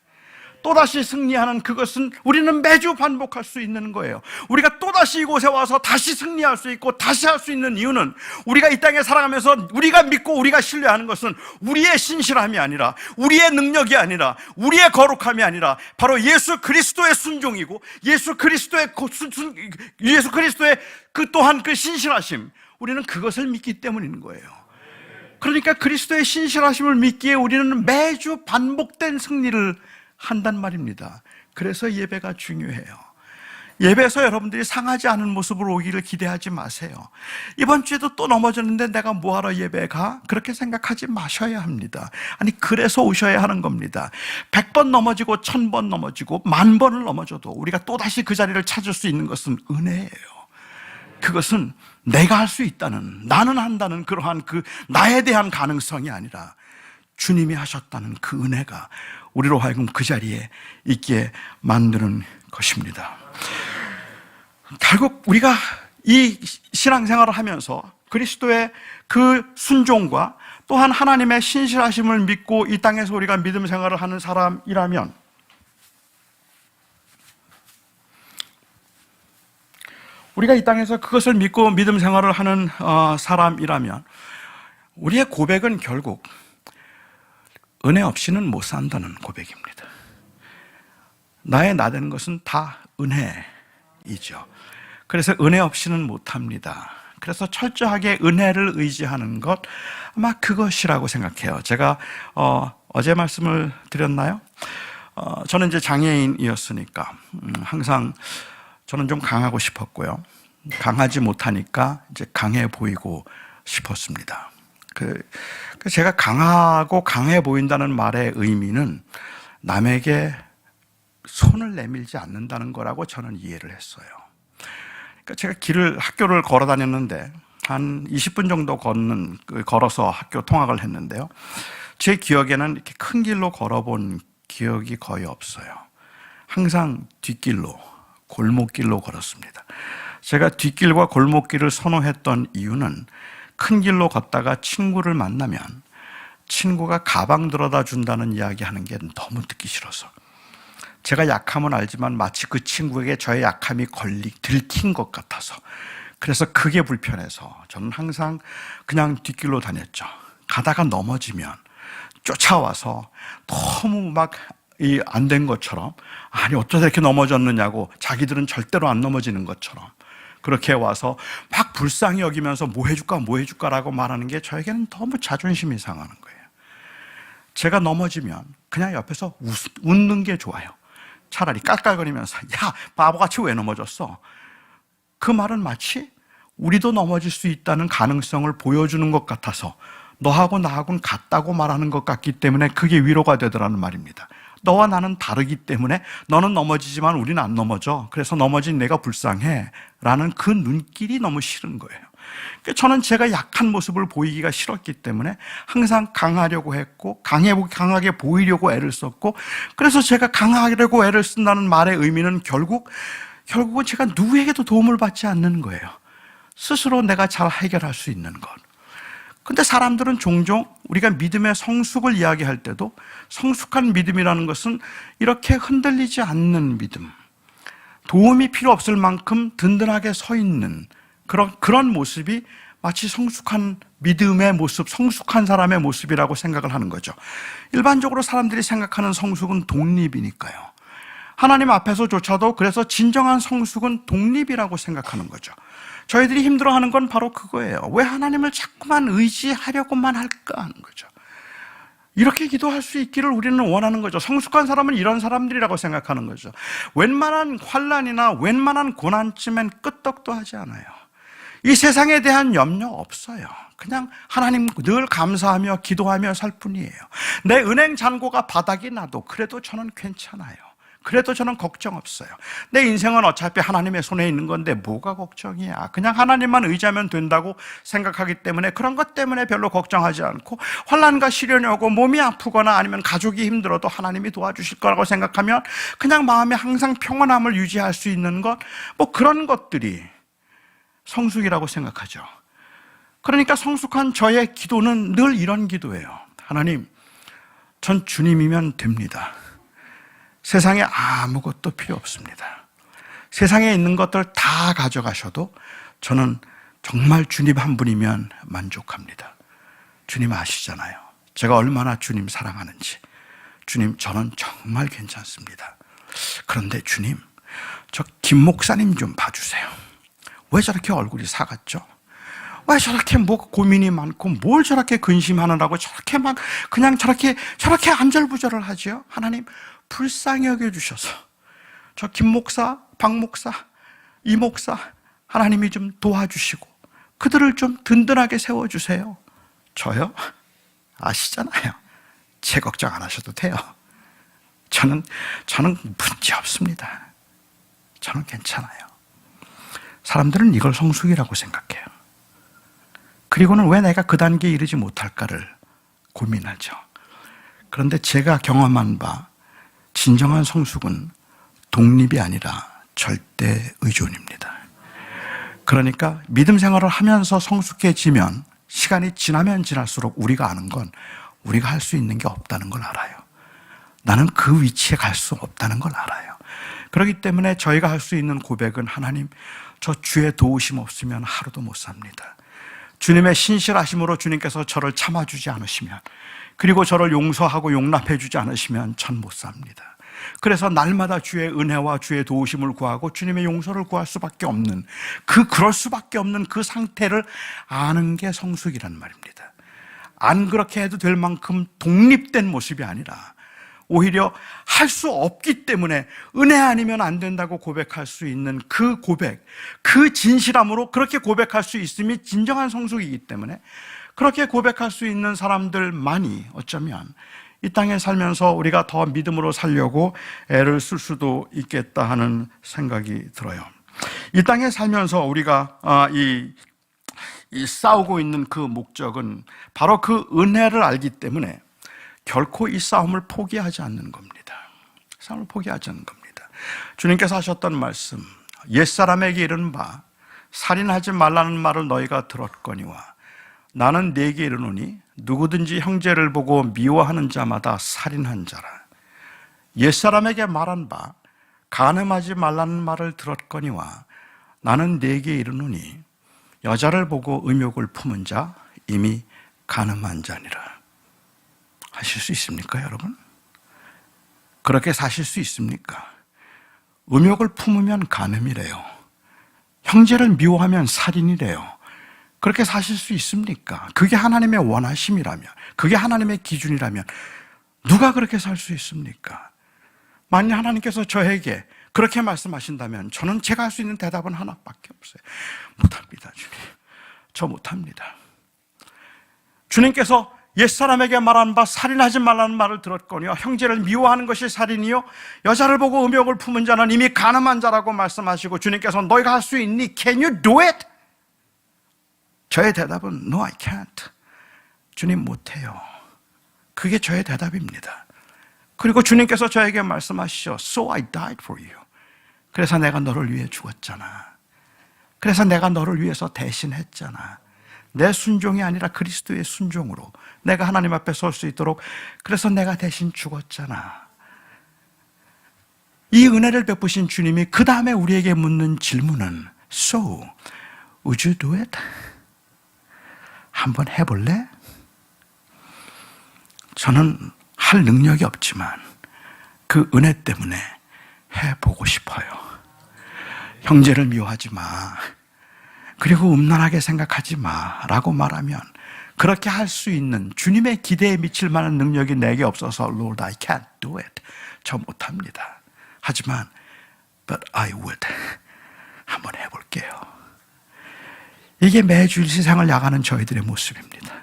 A: 또다시 승리하는 그것은 우리는 매주 반복할 수 있는 거예요. 우리가 또다시 이곳에 와서 다시 승리할 수 있고 다시 할 수 있는 이유는, 우리가 이 땅에 살아가면서 우리가 믿고 우리가 신뢰하는 것은 우리의 신실함이 아니라, 우리의 능력이 아니라, 우리의 거룩함이 아니라 바로 예수 그리스도의 순종이고 예수 그리스도의 그 또한 그 신실하심, 우리는 그것을 믿기 때문인 거예요. 그러니까 그리스도의 신실하심을 믿기에 우리는 매주 반복된 승리를 한단 말입니다. 그래서 예배가 중요해요. 예배에서 여러분들이 상하지 않은 모습으로 오기를 기대하지 마세요. 이번 주에도 또 넘어졌는데 내가 뭐하러 예배 가? 그렇게 생각하지 마셔야 합니다. 아니 그래서 오셔야 하는 겁니다. 100번 넘어지고 1000번 넘어지고 10,000번을 넘어져도 우리가 또다시 그 자리를 찾을 수 있는 것은 은혜예요. 그것은 내가 할 수 있다는, 나는 한다는 그러한 그 나에 대한 가능성이 아니라 주님이 하셨다는 그 은혜가 우리로 하여금 그 자리에 있게 만드는 것입니다. 결국 우리가 이 신앙생활을 하면서 그리스도의 그 순종과 또한 하나님의 신실하심을 믿고 이 땅에서 우리가 믿음 생활을 하는 사람이라면 우리가 이 땅에서 그것을 믿고 믿음 생활을 하는 사람이라면 우리의 고백은 결국 은혜 없이는 못 산다는 고백입니다. 나의 나되는 것은 다 은혜이죠. 그래서 은혜 없이는 못합니다. 그래서 철저하게 은혜를 의지하는 것, 아마 그것이라고 생각해요. 제가 어제 말씀을 드렸나요? 저는 이제 장애인이었으니까 항상 저는 좀 강하고 싶었고요. 강하지 못하니까 이제 강해 보이고 싶었습니다. 제가 강하고 강해 보인다는 말의 의미는 남에게 손을 내밀지 않는다는 거라고 저는 이해를 했어요. 그러니까 제가 학교를 걸어 다녔는데 한 20분 정도 걸어서 학교 통학을 했는데요. 제 기억에는 이렇게 큰 길로 걸어본 기억이 거의 없어요. 항상 뒷길로, 골목길로 걸었습니다. 제가 뒷길과 골목길을 선호했던 이유는 큰 길로 걷다가 친구를 만나면 친구가 가방 들어다 준다는 이야기 하는 게 너무 듣기 싫어서, 제가 약함은 알지만 마치 그 친구에게 저의 약함이 들킨 것 같아서, 그래서 그게 불편해서 저는 항상 그냥 뒷길로 다녔죠. 가다가 넘어지면 쫓아와서 너무 막 안 된 것처럼, 아니 어쩌다 이렇게 넘어졌느냐고, 자기들은 절대로 안 넘어지는 것처럼 그렇게 와서 막 불쌍히 여기면서 뭐 해줄까라고 말하는 게 저에게는 너무 자존심이 상하는 거예요. 제가 넘어지면 그냥 옆에서 웃는 게 좋아요. 차라리 깔깔거리면서 야 바보같이 왜 넘어졌어? 그 말은 마치 우리도 넘어질 수 있다는 가능성을 보여주는 것 같아서, 너하고 나하고는 같다고 말하는 것 같기 때문에 그게 위로가 되더라는 말입니다. 너와 나는 다르기 때문에 너는 넘어지지만 우리는 안 넘어져. 그래서 넘어진 내가 불쌍해 라는 그 눈길이 너무 싫은 거예요. 저는 제가 약한 모습을 보이기가 싫었기 때문에 항상 강하려고 했고 강하게 보이려고 애를 썼고, 그래서 제가 강하려고 애를 쓴다는 말의 의미는 결국은 제가 누구에게도 도움을 받지 않는 거예요. 스스로 내가 잘 해결할 수 있는 것. 근데 사람들은 종종 우리가 믿음의 성숙을 이야기할 때도 성숙한 믿음이라는 것은 이렇게 흔들리지 않는 믿음, 도움이 필요 없을 만큼 든든하게 서 있는 그런 모습이 마치 성숙한 믿음의 모습, 성숙한 사람의 모습이라고 생각을 하는 거죠. 일반적으로 사람들이 생각하는 성숙은 독립이니까요. 하나님 앞에서조차도 그래서 진정한 성숙은 독립이라고 생각하는 거죠. 저희들이 힘들어하는 건 바로 그거예요. 왜 하나님을 자꾸만 의지하려고만 할까 하는 거죠. 이렇게 기도할 수 있기를 우리는 원하는 거죠. 성숙한 사람은 이런 사람들이라고 생각하는 거죠. 웬만한 환난이나 웬만한 고난쯤엔 끄떡도 하지 않아요. 이 세상에 대한 염려 없어요. 그냥 하나님 늘 감사하며 기도하며 살 뿐이에요. 내 은행 잔고가 바닥이 나도 그래도 저는 괜찮아요. 그래도 저는 걱정 없어요. 내 인생은 어차피 하나님의 손에 있는 건데 뭐가 걱정이야. 그냥 하나님만 의지하면 된다고 생각하기 때문에 그런 것 때문에 별로 걱정하지 않고, 환난과 시련이 오고 몸이 아프거나 아니면 가족이 힘들어도 하나님이 도와주실 거라고 생각하면 그냥 마음에 항상 평온함을 유지할 수 있는 것, 뭐 그런 것들이 성숙이라고 생각하죠. 그러니까 성숙한 저의 기도는 늘 이런 기도예요. 하나님, 전 주님이면 됩니다. 세상에 아무것도 필요 없습니다. 세상에 있는 것들 다 가져가셔도 저는 정말 주님 한 분이면 만족합니다. 주님 아시잖아요. 제가 얼마나 주님 사랑하는지. 주님, 저는 정말 괜찮습니다. 그런데 주님, 저 김 목사님 좀 봐주세요. 왜 저렇게 얼굴이 사갔죠? 왜 저렇게 뭐 고민이 많고 뭘 저렇게 근심하느라고 저렇게 막 그냥 저렇게 안절부절을 하지요? 하나님, 불쌍히 여겨주셔서 저 김 목사, 박 목사, 이 목사 하나님이 좀 도와주시고 그들을 좀 든든하게 세워주세요. 저요? 아시잖아요. 제 걱정 안 하셔도 돼요. 저는 문제 없습니다. 저는 괜찮아요. 사람들은 이걸 성숙이라고 생각해요. 그리고는 왜 내가 그 단계에 이르지 못할까를 고민하죠. 그런데 제가 경험한 바, 진정한 성숙은 독립이 아니라 절대 의존입니다. 그러니까 믿음 생활을 하면서 성숙해지면 시간이 지나면 지날수록 우리가 아는 건 우리가 할 수 있는 게 없다는 걸 알아요. 나는 그 위치에 갈 수 없다는 걸 알아요. 그렇기 때문에 저희가 할 수 있는 고백은 하나님, 저 주의 도우심 없으면 하루도 못 삽니다. 주님의 신실하심으로 주님께서 저를 참아주지 않으시면, 그리고 저를 용서하고 용납해 주지 않으시면 전 못 삽니다. 그래서 날마다 주의 은혜와 주의 도우심을 구하고 주님의 용서를 구할 수밖에 없는, 그럴 수밖에 없는 그 상태를 아는 게 성숙이란 말입니다. 안 그렇게 해도 될 만큼 독립된 모습이 아니라 오히려 할 수 없기 때문에 은혜 아니면 안 된다고 고백할 수 있는 그 고백, 그 진실함으로 그렇게 고백할 수 있음이 진정한 성숙이기 때문에 그렇게 고백할 수 있는 사람들만이 어쩌면 이 땅에 살면서 우리가 더 믿음으로 살려고 애를 쓸 수도 있겠다 하는 생각이 들어요. 이 땅에 살면서 우리가 이 싸우고 있는 그 목적은 바로 그 은혜를 알기 때문에 결코 이 싸움을 포기하지 않는 겁니다. 싸움을 포기하지 않는 겁니다. 주님께서 하셨던 말씀, 옛사람에게 이르는 바 살인하지 말라는 말을 너희가 들었거니와 나는 네게 이르노니 누구든지 형제를 보고 미워하는 자마다 살인한 자라. 옛사람에게 말한 바 간음하지 말라는 말을 들었거니와 나는 네게 이르노니 여자를 보고 음욕을 품은 자 이미 간음한 자니라. 하실 수 있습니까, 여러분? 그렇게 사실 수 있습니까? 음욕을 품으면 간음이래요. 형제를 미워하면 살인이래요. 그렇게 사실 수 있습니까? 그게 하나님의 원하심이라면, 그게 하나님의 기준이라면 누가 그렇게 살 수 있습니까? 만약 하나님께서 저에게 그렇게 말씀하신다면 저는 제가 할 수 있는 대답은 하나밖에 없어요. 못합니다, 주님. 저 못합니다. 주님께서 옛사람에게 말한 바 살인하지 말라는 말을 들었거니와 형제를 미워하는 것이 살인이요 여자를 보고 음욕을 품은 자는 이미 간음한 자라고 말씀하시고 주님께서 너희가 할 수 있니? Can you do it? 저의 대답은 No, I can't. 주님 못해요. 그게 저의 대답입니다. 그리고 주님께서 저에게 말씀하시죠. So I died for you. 그래서 내가 너를 위해 죽었잖아. 그래서 내가 너를 위해서 대신했잖아. 내 순종이 아니라 그리스도의 순종으로 내가 하나님 앞에 설 수 있도록 그래서 내가 대신 죽었잖아. 이 은혜를 베푸신 주님이 그 다음에 우리에게 묻는 질문은 So, would you do it? 한번 해볼래? 저는 할 능력이 없지만 그 은혜 때문에 해보고 싶어요. 형제를 미워하지 마. 그리고 음란하게 생각하지 마 라고 말하면 그렇게 할 수 있는 주님의 기대에 미칠 만한 능력이 내게 없어서 Lord, I can't do it. 저 못합니다. 하지만 But I would. 한번 해볼게요. 이게 매주 세상을 나가는 저희들의 모습입니다.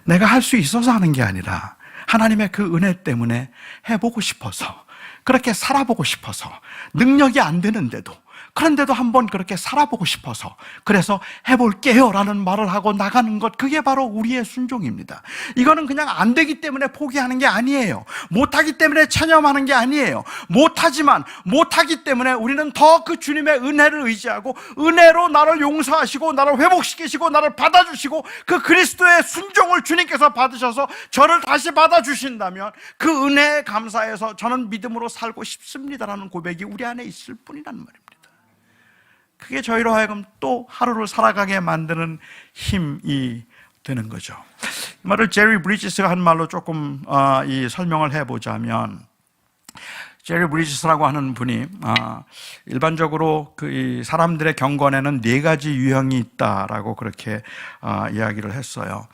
A: 내가 할 수 있어서 하는 게 아니라 하나님의 그 은혜 때문에 해보고 싶어서 그렇게 살아보고 싶어서 능력이 안 되는데도 그런데도 한번 그렇게 살아보고 싶어서 그래서 해볼게요 라는 말을 하고 나가는 것, 그게 바로 우리의 순종입니다. 이거는 그냥 안 되기 때문에 포기하는 게 아니에요. 못하기 때문에 체념하는 게 아니에요. 못하지만 못하기 때문에 우리는 더 그 주님의 은혜를 의지하고 은혜로 나를 용서하시고 나를 회복시키시고 나를 받아주시고 그 그리스도의 순종을 주님께서 받으셔서 저를 다시 받아주신다면 그 은혜에 감사해서 저는 믿음으로 살고 싶습니다라는 고백이 우리 안에 있을 뿐이란 말입니다. 그게 저희로 하여금 또 하루를 살아가게 만드는 힘이 되는 거죠. 이 말을 제리 브리지스가 한 말로 조금 이 설명을 해보자면, 제리 브리지스라고 하는 분이 일반적으로 그 사람들의 경건에는 4가지 유형이 있다라고 그렇게 이야기를 했어요.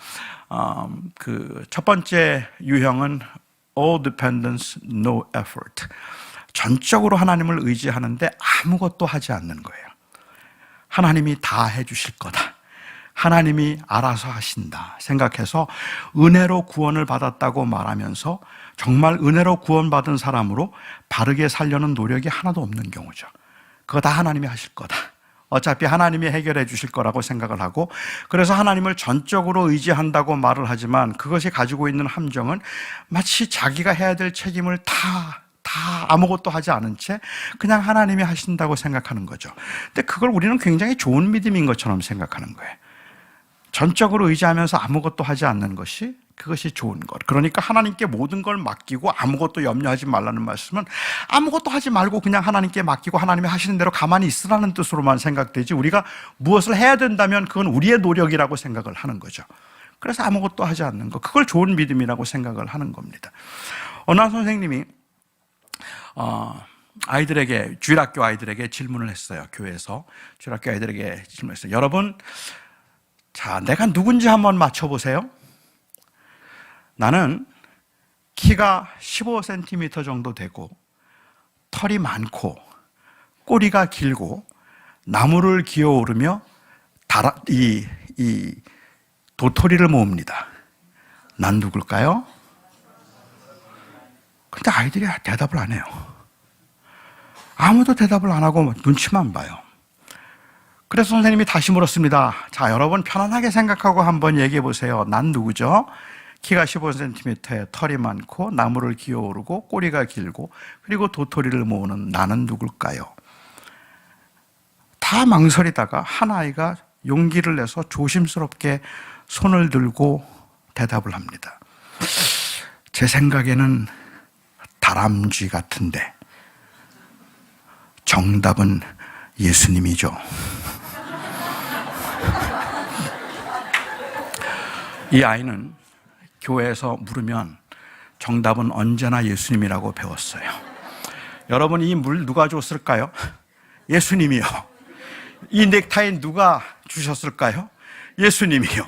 A: 그 첫 번째 유형은 all dependence, no effort. 전적으로 하나님을 의지하는데 아무것도 하지 않는 거예요. 하나님이 다 해주실 거다. 하나님이 알아서 하신다 생각해서 은혜로 구원을 받았다고 말하면서 정말 은혜로 구원받은 사람으로 바르게 살려는 노력이 하나도 없는 경우죠. 그거 다 하나님이 하실 거다. 어차피 하나님이 해결해 주실 거라고 생각을 하고, 그래서 하나님을 전적으로 의지한다고 말을 하지만 그것이 가지고 있는 함정은 마치 자기가 해야 될 책임을 다 다 아무것도 하지 않은 채 그냥 하나님이 하신다고 생각하는 거죠. 근데 그걸 우리는 굉장히 좋은 믿음인 것처럼 생각하는 거예요. 전적으로 의지하면서 아무것도 하지 않는 것이 그것이 좋은 것. 그러니까 하나님께 모든 걸 맡기고 아무것도 염려하지 말라는 말씀은 아무것도 하지 말고 그냥 하나님께 맡기고 하나님이 하시는 대로 가만히 있으라는 뜻으로만 생각되지, 우리가 무엇을 해야 된다면 그건 우리의 노력이라고 생각을 하는 거죠. 그래서 아무것도 하지 않는 것, 그걸 좋은 믿음이라고 생각을 하는 겁니다. 어느 한 선생님이 아이들에게, 주일학교 아이들에게 질문을 했어요. 교회에서 주일학교 아이들에게 질문했어요. 여러분, 자, 내가 누군지 한번 맞춰보세요. 나는 키가 15cm 정도 되고 털이 많고 꼬리가 길고 나무를 기어오르며 이 도토리를 모읍니다. 난 누굴까요? 근데 아이들이 대답을 안 해요. 아무도 대답을 안 하고 눈치만 봐요. 그래서 선생님이 다시 물었습니다. 자, 여러분 편안하게 생각하고 한번 얘기해 보세요. 난 누구죠? 키가 15cm에 털이 많고 나무를 기어오르고 꼬리가 길고 그리고 도토리를 모으는 나는 누굴까요? 다 망설이다가 한 아이가 용기를 내서 조심스럽게 손을 들고 대답을 합니다. 제 생각에는 다람쥐 같은데 정답은 예수님이죠. 이 아이는 교회에서 물으면 정답은 언제나 예수님이라고 배웠어요. 여러분, 이 물 누가 줬을까요? 예수님이요. 이 넥타이 누가 주셨을까요? 예수님이요.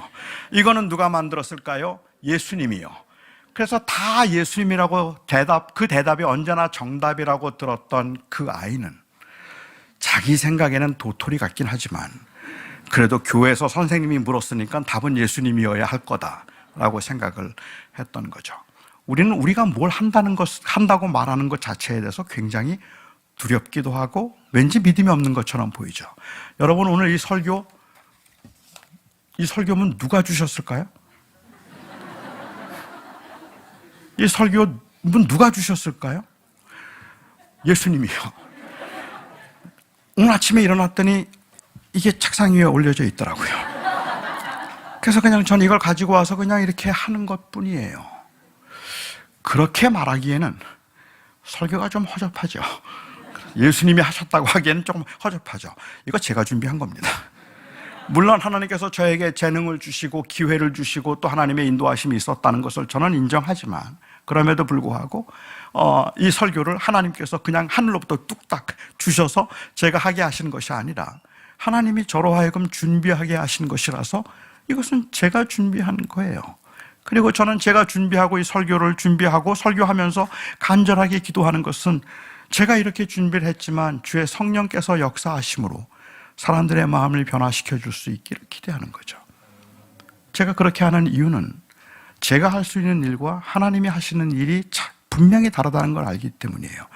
A: 이거는 누가 만들었을까요? 예수님이요. 그래서 다 예수님이라고 그 대답이 언제나 정답이라고 들었던 그 아이는 자기 생각에는 도토리 같긴 하지만 그래도 교회에서 선생님이 물었으니까 답은 예수님이어야 할 거다라고 생각을 했던 거죠. 우리는 우리가 뭘 한다고 말하는 것 자체에 대해서 굉장히 두렵기도 하고 왠지 믿음이 없는 것처럼 보이죠. 여러분, 오늘 이 설교문 누가 주셨을까요? 이 설교문 누가 주셨을까요? 예수님이요. 오늘 아침에 일어났더니 이게 책상 위에 올려져 있더라고요. 그래서 그냥 전 이걸 가지고 와서 그냥 이렇게 하는 것 뿐이에요. 그렇게 말하기에는 설교가 좀 허접하죠. 예수님이 하셨다고 하기에는 조금 허접하죠. 이거 제가 준비한 겁니다. 물론 하나님께서 저에게 재능을 주시고 기회를 주시고 또 하나님의 인도하심이 있었다는 것을 저는 인정하지만 그럼에도 불구하고 이 설교를 하나님께서 그냥 하늘로부터 뚝딱 주셔서 제가 하게 하시는 것이 아니라 하나님이 저로 하여금 준비하게 하신 것이라서 이것은 제가 준비한 거예요. 그리고 저는 제가 준비하고 이 설교를 준비하고 설교하면서 간절하게 기도하는 것은 제가 이렇게 준비를 했지만 주의 성령께서 역사하심으로 사람들의 마음을 변화시켜 줄 수 있기를 기대하는 거죠. 제가 그렇게 하는 이유는 제가 할 수 있는 일과 하나님이 하시는 일이 분명히 다르다는 걸 알기 때문이에요.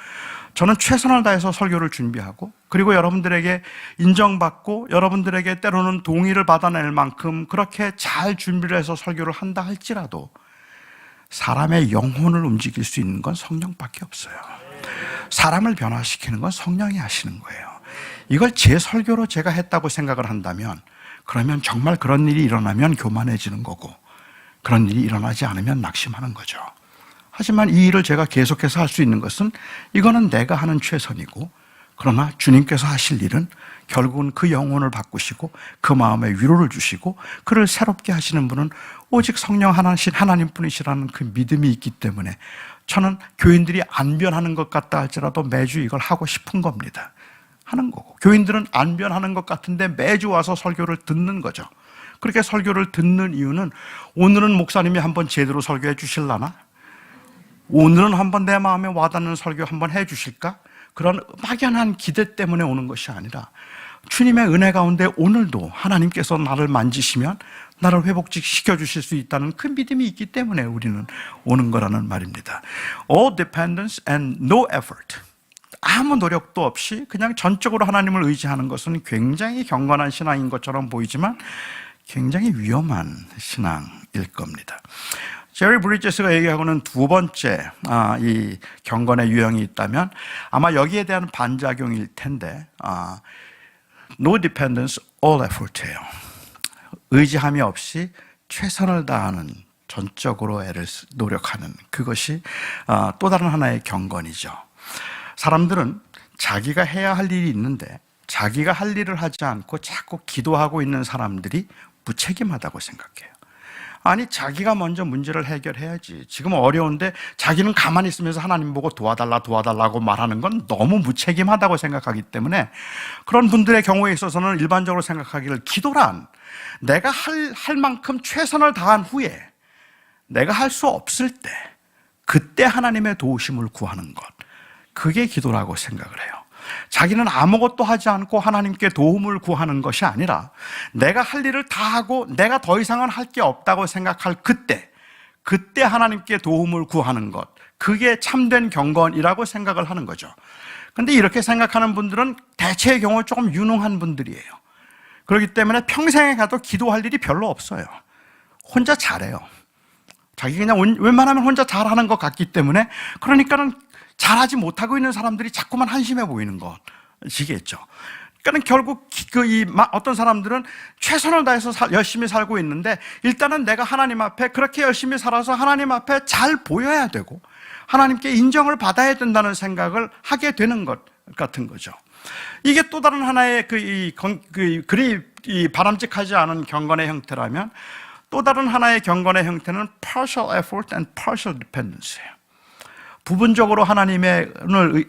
A: 저는 최선을 다해서 설교를 준비하고 그리고 여러분들에게 인정받고 여러분들에게 때로는 동의를 받아낼 만큼 그렇게 잘 준비를 해서 설교를 한다 할지라도 사람의 영혼을 움직일 수 있는 건 성령밖에 없어요. 사람을 변화시키는 건 성령이 하시는 거예요. 이걸 제 설교로 제가 했다고 생각을 한다면 그러면 정말 그런 일이 일어나면 교만해지는 거고 그런 일이 일어나지 않으면 낙심하는 거죠. 하지만 이 일을 제가 계속해서 할 수 있는 것은 이거는 내가 하는 최선이고 그러나 주님께서 하실 일은 결국은 그 영혼을 바꾸시고 그 마음에 위로를 주시고 그를 새롭게 하시는 분은 오직 성령 하나님 뿐이시라는 그 믿음이 있기 때문에 저는 교인들이 안 변하는 것 같다 할지라도 매주 이걸 하고 싶은 겁니다. 하는 거고 교인들은 안 변하는 것 같은데 매주 와서 설교를 듣는 거죠. 그렇게 설교를 듣는 이유는 오늘은 목사님이 한번 제대로 설교해 주실라나? 오늘은 한번 내 마음에 와닿는 설교 한번 해 주실까? 그런 막연한 기대 때문에 오는 것이 아니라 주님의 은혜 가운데 오늘도 하나님께서 나를 만지시면 나를 회복시켜 주실 수 있다는 그 믿음이 있기 때문에 우리는 오는 거라는 말입니다. All dependence and no effort. 아무 노력도 없이 그냥 전적으로 하나님을 의지하는 것은 굉장히 경건한 신앙인 것처럼 보이지만 굉장히 위험한 신앙일 겁니다. 제리 브리지스가 얘기하고는 두 번째 이 경건의 유형이 있다면 아마 여기에 대한 반작용일 텐데 No dependence, all effort예요. 의지함이 없이 최선을 다하는, 전적으로 노력하는, 그것이 또 다른 하나의 경건이죠. 사람들은 자기가 해야 할 일이 있는데 자기가 할 일을 하지 않고 자꾸 기도하고 있는 사람들이 무책임하다고 생각해요. 아니, 자기가 먼저 문제를 해결해야지. 지금 어려운데 자기는 가만히 있으면서 하나님 보고 도와달라고 말하는 건 너무 무책임하다고 생각하기 때문에 그런 분들의 경우에 있어서는 일반적으로 생각하기를 기도란 내가 할 만큼 최선을 다한 후에 내가 할 수 없을 때 그때 하나님의 도우심을 구하는 것, 그게 기도라고 생각을 해요. 자기는 아무것도 하지 않고 하나님께 도움을 구하는 것이 아니라 내가 할 일을 다 하고 내가 더 이상은 할 게 없다고 생각할 그때 하나님께 도움을 구하는 것, 그게 참된 경건이라고 생각을 하는 거죠. 그런데 이렇게 생각하는 분들은 대체의 경우 조금 유능한 분들이에요. 그렇기 때문에 평생에 가도 기도할 일이 별로 없어요. 혼자 잘해요. 자기 그냥 웬만하면 혼자 잘하는 것 같기 때문에, 그러니까는 잘하지 못하고 있는 사람들이 자꾸만 한심해 보이는 것이겠죠. 그러니까 결국 어떤 사람들은 최선을 다해서 열심히 살고 있는데 일단은 내가 하나님 앞에 그렇게 열심히 살아서 하나님 앞에 잘 보여야 되고 하나님께 인정을 받아야 된다는 생각을 하게 되는 것 같은 거죠. 이게 또 다른 하나의 그리 바람직하지 않은 경건의 형태라면, 또 다른 하나의 경건의 형태는 partial effort and partial dependence예요. 부분적으로 하나님을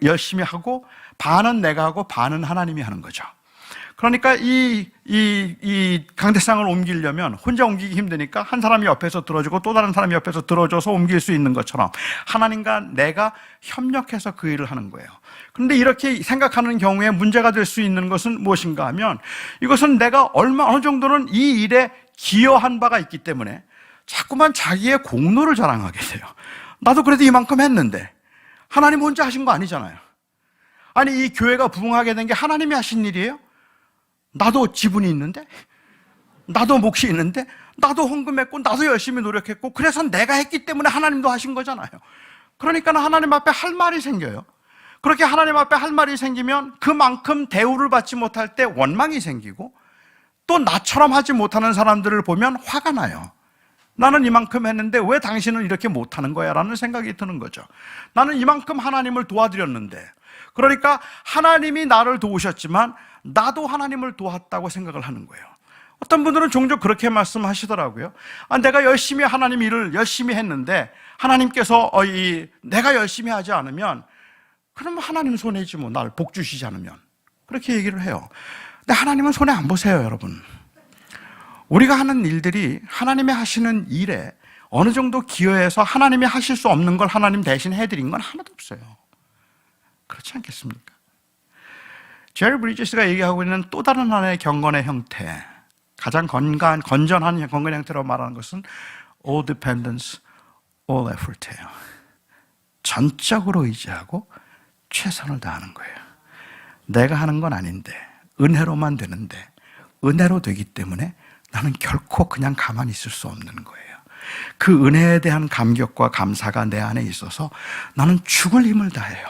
A: 열심히 하고 반은 내가 하고 반은 하나님이 하는 거죠. 그러니까 이 강대상을 옮기려면 혼자 옮기기 힘드니까 한 사람이 옆에서 들어주고 또 다른 사람이 옆에서 들어줘서 옮길 수 있는 것처럼 하나님과 내가 협력해서 그 일을 하는 거예요. 그런데 이렇게 생각하는 경우에 문제가 될 수 있는 것은 무엇인가 하면, 이것은 내가 어느 정도는 이 일에 기여한 바가 있기 때문에 자꾸만 자기의 공로를 자랑하게 돼요. 나도 그래도 이만큼 했는데 하나님 혼자 하신 거 아니잖아요. 아니, 이 교회가 부흥하게 된 게 하나님이 하신 일이에요? 나도 지분이 있는데, 나도 몫이 있는데, 나도 헌금했고 나도 열심히 노력했고 그래서 내가 했기 때문에 하나님도 하신 거잖아요. 그러니까 하나님 앞에 할 말이 생겨요. 그렇게 하나님 앞에 할 말이 생기면 그만큼 대우를 받지 못할 때 원망이 생기고, 또 나처럼 하지 못하는 사람들을 보면 화가 나요. 나는 이만큼 했는데 왜 당신은 이렇게 못하는 거야? 라는 생각이 드는 거죠. 나는 이만큼 하나님을 도와드렸는데, 그러니까 하나님이 나를 도우셨지만 나도 하나님을 도왔다고 생각을 하는 거예요. 어떤 분들은 종종 그렇게 말씀하시더라고요. 내가 열심히 하나님 일을 열심히 했는데 하나님께서 내가 열심히 하지 않으면 그럼 하나님 손해지 뭐, 날 복 주시지 않으면. 그렇게 얘기를 해요. 근데 하나님은 손해 안 보세요, 여러분. 우리가 하는 일들이 하나님이 하시는 일에 어느 정도 기여해서 하나님이 하실 수 없는 걸 하나님 대신 해드린 건 하나도 없어요. 그렇지 않겠습니까? 제리 브리지스가 얘기하고 있는 또 다른 하나의 경건의 형태, 가장 건전한 경건의 형태라고 말하는 것은 all dependence, all effort예요. 전적으로 의지하고 최선을 다하는 거예요. 내가 하는 건 아닌데 은혜로만 되는데, 은혜로 되기 때문에 나는 결코 그냥 가만히 있을 수 없는 거예요. 그 은혜에 대한 감격과 감사가 내 안에 있어서 나는 죽을 힘을 다해요.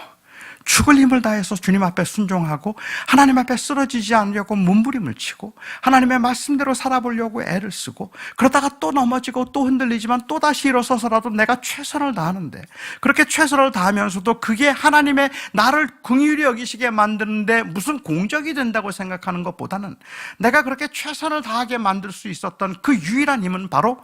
A: 죽을 힘을 다해서 주님 앞에 순종하고 하나님 앞에 쓰러지지 않으려고 몸부림을 치고 하나님의 말씀대로 살아보려고 애를 쓰고, 그러다가 또 넘어지고 또 흔들리지만 또 다시 일어서서라도 내가 최선을 다하는데, 그렇게 최선을 다하면서도 그게 하나님의 나를 긍휼히 여기시게 만드는데 무슨 공적이 된다고 생각하는 것보다는 내가 그렇게 최선을 다하게 만들 수 있었던 그 유일한 힘은 바로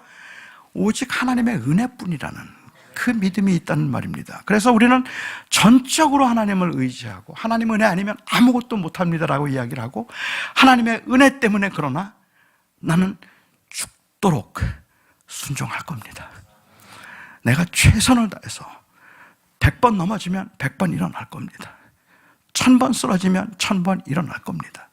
A: 오직 하나님의 은혜뿐이라는 그 믿음이 있다는 말입니다. 그래서 우리는 전적으로 하나님을 의지하고 하나님 은혜 아니면 아무것도 못합니다라고 이야기를 하고, 하나님의 은혜 때문에 그러나 나는 죽도록 순종할 겁니다. 내가 최선을 다해서 100번 넘어지면 100번 일어날 겁니다. 1000번 쓰러지면 1000번 일어날 겁니다.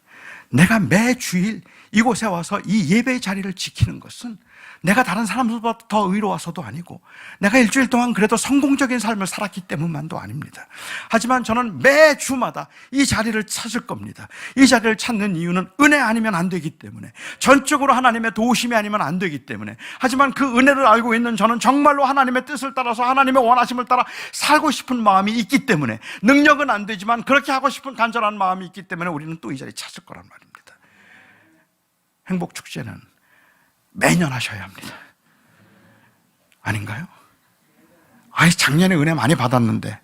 A: 내가 매 주일 이곳에 와서 이 예배의 자리를 지키는 것은 내가 다른 사람들보다 더 의로워서도 아니고 내가 일주일 동안 그래도 성공적인 삶을 살았기 때문만도 아닙니다. 하지만 저는 매 주마다 이 자리를 찾을 겁니다. 이 자리를 찾는 이유는 은혜 아니면 안 되기 때문에, 전적으로 하나님의 도우심이 아니면 안 되기 때문에, 하지만 그 은혜를 알고 있는 저는 정말로 하나님의 뜻을 따라서 하나님의 원하심을 따라 살고 싶은 마음이 있기 때문에, 능력은 안 되지만 그렇게 하고 싶은 간절한 마음이 있기 때문에 우리는 또 이 자리 찾을 거란 말입니다. 행복축제는 매년 하셔야 합니다. 아닌가요? 아니, 작년에 은혜 많이 받았는데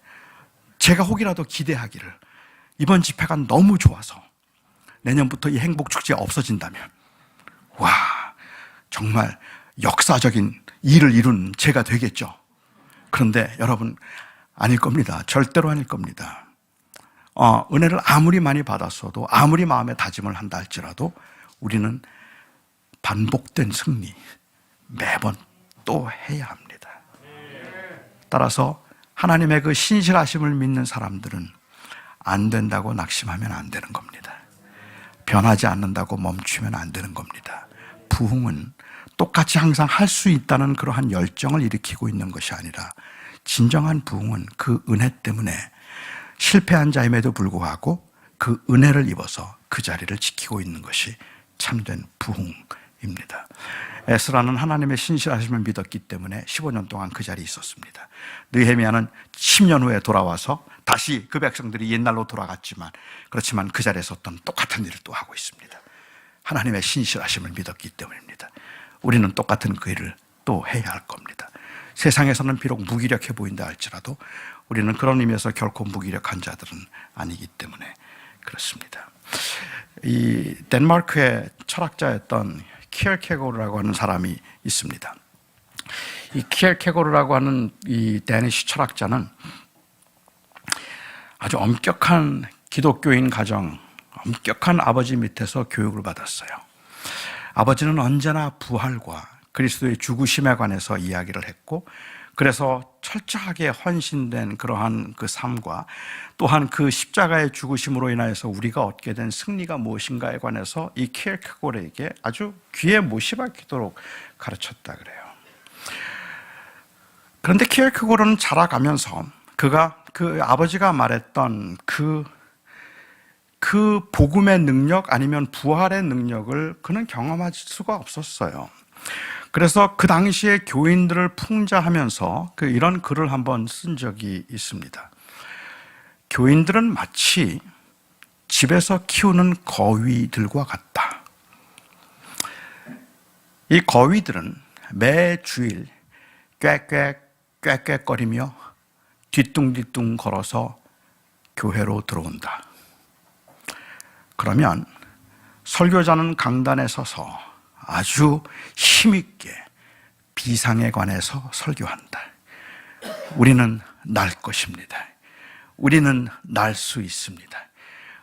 A: 제가 혹이라도 기대하기를, 이번 집회가 너무 좋아서 내년부터 이 행복축제 없어진다면, 와, 정말 역사적인 일을 이룬 제가 되겠죠. 그런데 여러분, 아닐 겁니다. 절대로 아닐 겁니다. 은혜를 아무리 많이 받았어도, 아무리 마음에 다짐을 한다 할지라도 우리는 반복된 승리 매번 또 해야 합니다. 따라서 하나님의 그 신실하심을 믿는 사람들은 안 된다고 낙심하면 안 되는 겁니다. 변하지 않는다고 멈추면 안 되는 겁니다. 부흥은 똑같이 항상 할 수 있다는 그러한 열정을 일으키고 있는 것이 아니라, 진정한 부흥은 그 은혜 때문에 실패한 자임에도 불구하고 그 은혜를 입어서 그 자리를 지키고 있는 것이 참된 부흥입니다. 에스라는 하나님의 신실하심을 믿었기 때문에 15년 동안 그 자리에 있었습니다. 느헤미야는 10년 후에 돌아와서 다시 그 백성들이 옛날로 돌아갔지만, 그렇지만 그 자리에 섰던 똑같은 일을 또 하고 있습니다. 하나님의 신실하심을 믿었기 때문입니다. 우리는 똑같은 그 일을 또 해야 할 겁니다. 세상에서는 비록 무기력해 보인다 할지라도 우리는 그런 의미에서 결코 무기력한 자들은 아니기 때문에 그렇습니다. 이 덴마크의 철학자였던 키엘케고르라고 하는 사람이 있습니다. 이 키엘케고르라고 하는 이 데니시 철학자는 아주 엄격한 기독교인 가정, 엄격한 아버지 밑에서 교육을 받았어요. 아버지는 언제나 부활과 그리스도의 죽으심에 관해서 이야기를 했고, 그래서 철저하게 헌신된 그러한 그 삶과 또한 그 십자가의 죽으심으로 인하여서 우리가 얻게 된 승리가 무엇인가에 관해서 이 키엘케고르에게 아주 귀에 못이 박히도록 가르쳤다 그래요. 그런데 키엘케고르는 자라가면서 그가 그 아버지가 말했던 그 복음의 능력 아니면 부활의 능력을 그는 경험할 수가 없었어요. 그래서 그 당시에 교인들을 풍자하면서 이런 글을 한번 쓴 적이 있습니다. 교인들은 마치 집에서 키우는 거위들과 같다. 이 거위들은 매 주일 꽥꽥거리며 뒤뚱뒤뚱 걸어서 교회로 들어온다. 그러면 설교자는 강단에 서서 아주 힘있게 비상에 관해서 설교한다. 우리는 날 것입니다. 우리는 날 수 있습니다.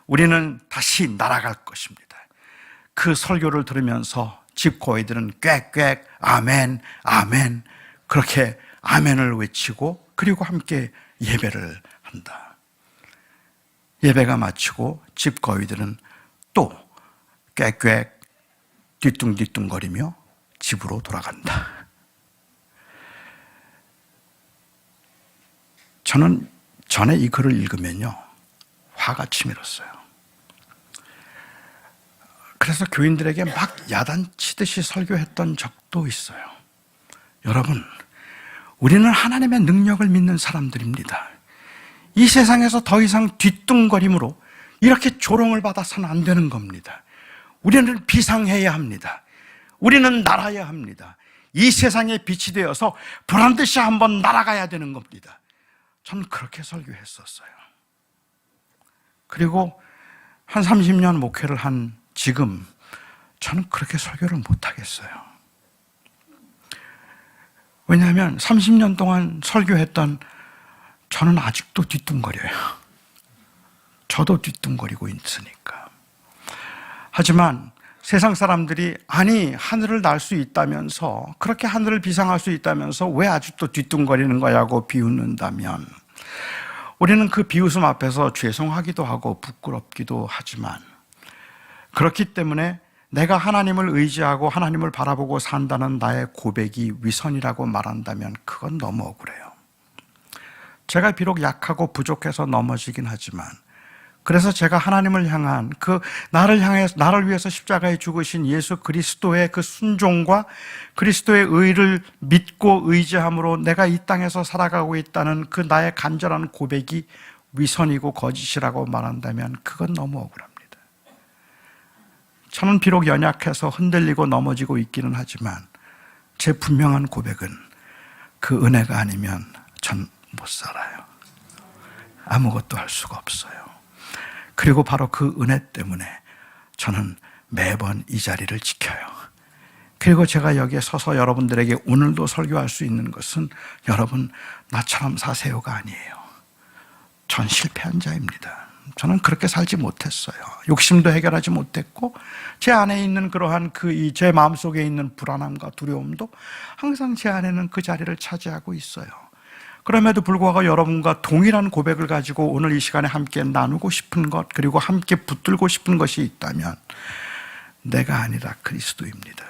A: 우리는 다시 날아갈 것입니다. 그 설교를 들으면서 집고이들은 꽥꽥 아멘 아멘 그렇게 아멘을 외치고 그리고 함께 예배를 한다. 예배가 마치고 집거위들은 또 꽥꽥 뒤뚱뒤뚱거리며 집으로 돌아간다. 저는 전에 이 글을 읽으면요, 화가 치밀었어요. 그래서 교인들에게 막 야단치듯이 설교했던 적도 있어요. 여러분, 우리는 하나님의 능력을 믿는 사람들입니다. 이 세상에서 더 이상 뒤뚱거림으로 이렇게 조롱을 받아서는 안 되는 겁니다. 우리는 비상해야 합니다. 우리는 날아야 합니다. 이 세상에 빛이 되어서 보란듯이 한번 날아가야 되는 겁니다. 저는 그렇게 설교했었어요. 그리고 한 30년 목회를 한 지금 저는 그렇게 설교를 못하겠어요. 왜냐하면 30년 동안 설교했던 저는 아직도 뒤뚱거려요. 저도 뒤뚱거리고 있으니까. 하지만 세상 사람들이 아니 하늘을 날 수 있다면서, 그렇게 하늘을 비상할 수 있다면서 왜 아직도 뒤뚱거리는 거냐고 비웃는다면, 우리는 그 비웃음 앞에서 죄송하기도 하고 부끄럽기도 하지만, 그렇기 때문에 내가 하나님을 의지하고 하나님을 바라보고 산다는 나의 고백이 위선이라고 말한다면 그건 너무 억울해요. 제가 비록 약하고 부족해서 넘어지긴 하지만, 그래서 제가 하나님을 향한 나를 위해서 십자가에 죽으신 예수 그리스도의 그 순종과 그리스도의 의를 믿고 의지함으로 내가 이 땅에서 살아가고 있다는 그 나의 간절한 고백이 위선이고 거짓이라고 말한다면 그건 너무 억울합니다. 저는 비록 연약해서 흔들리고 넘어지고 있기는 하지만 제 분명한 고백은 그 은혜가 아니면 전 못 살아요. 아무것도 할 수가 없어요. 그리고 바로 그 은혜 때문에 저는 매번 이 자리를 지켜요. 그리고 제가 여기에 서서 여러분들에게 오늘도 설교할 수 있는 것은 여러분 나처럼 사세요가 아니에요. 전 실패한 자입니다. 저는 그렇게 살지 못했어요. 욕심도 해결하지 못했고 제 안에 있는 그러한 제 마음속에 있는 불안함과 두려움도 항상 제 안에는 그 자리를 차지하고 있어요. 그럼에도 불구하고 여러분과 동일한 고백을 가지고 오늘 이 시간에 함께 나누고 싶은 것, 그리고 함께 붙들고 싶은 것이 있다면 내가 아니라 그리스도입니다.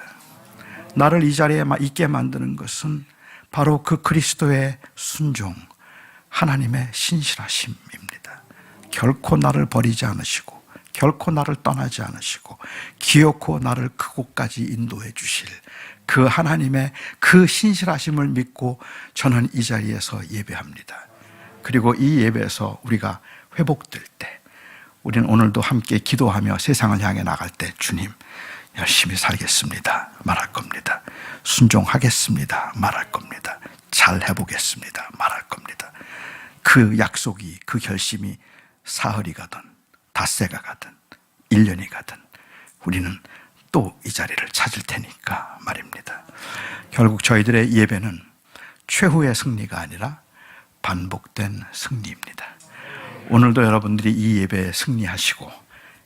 A: 나를 이 자리에 있게 만드는 것은 바로 그 그리스도의 순종, 하나님의 신실하심입니다. 결코 나를 버리지 않으시고 결코 나를 떠나지 않으시고 기어코 나를 그곳까지 인도해 주실 그 하나님의 그 신실하심을 믿고 저는 이 자리에서 예배합니다. 그리고 이 예배에서 우리가 회복될 때 우리는 오늘도 함께 기도하며 세상을 향해 나갈 때 주님 열심히 살겠습니다 말할 겁니다. 순종하겠습니다 말할 겁니다. 잘 해보겠습니다 말할 겁니다. 그 약속이, 그 결심이 사흘이 가든 닷새가 가든 1년이 가든 우리는 또 이 자리를 찾을 테니까 말입니다. 결국 저희들의 예배는 최후의 승리가 아니라 반복된 승리입니다. 오늘도 여러분들이 이 예배에 승리하시고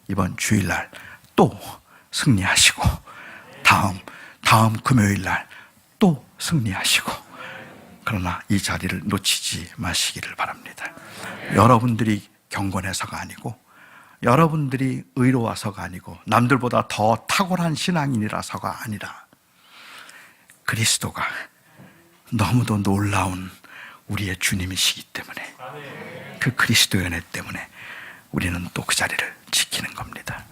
A: 이번 주일날 또 승리하시고 다음 금요일날 또 승리하시고, 그러나 이 자리를 놓치지 마시기를 바랍니다. 여러분들이 경건해서가 아니고 여러분들이 의로워서가 아니고 남들보다 더 탁월한 신앙인이라서가 아니라 그리스도가 너무도 놀라운 우리의 주님이시기 때문에 그 그리스도의 은혜 때문에 우리는 또 그 자리를 지키는 겁니다.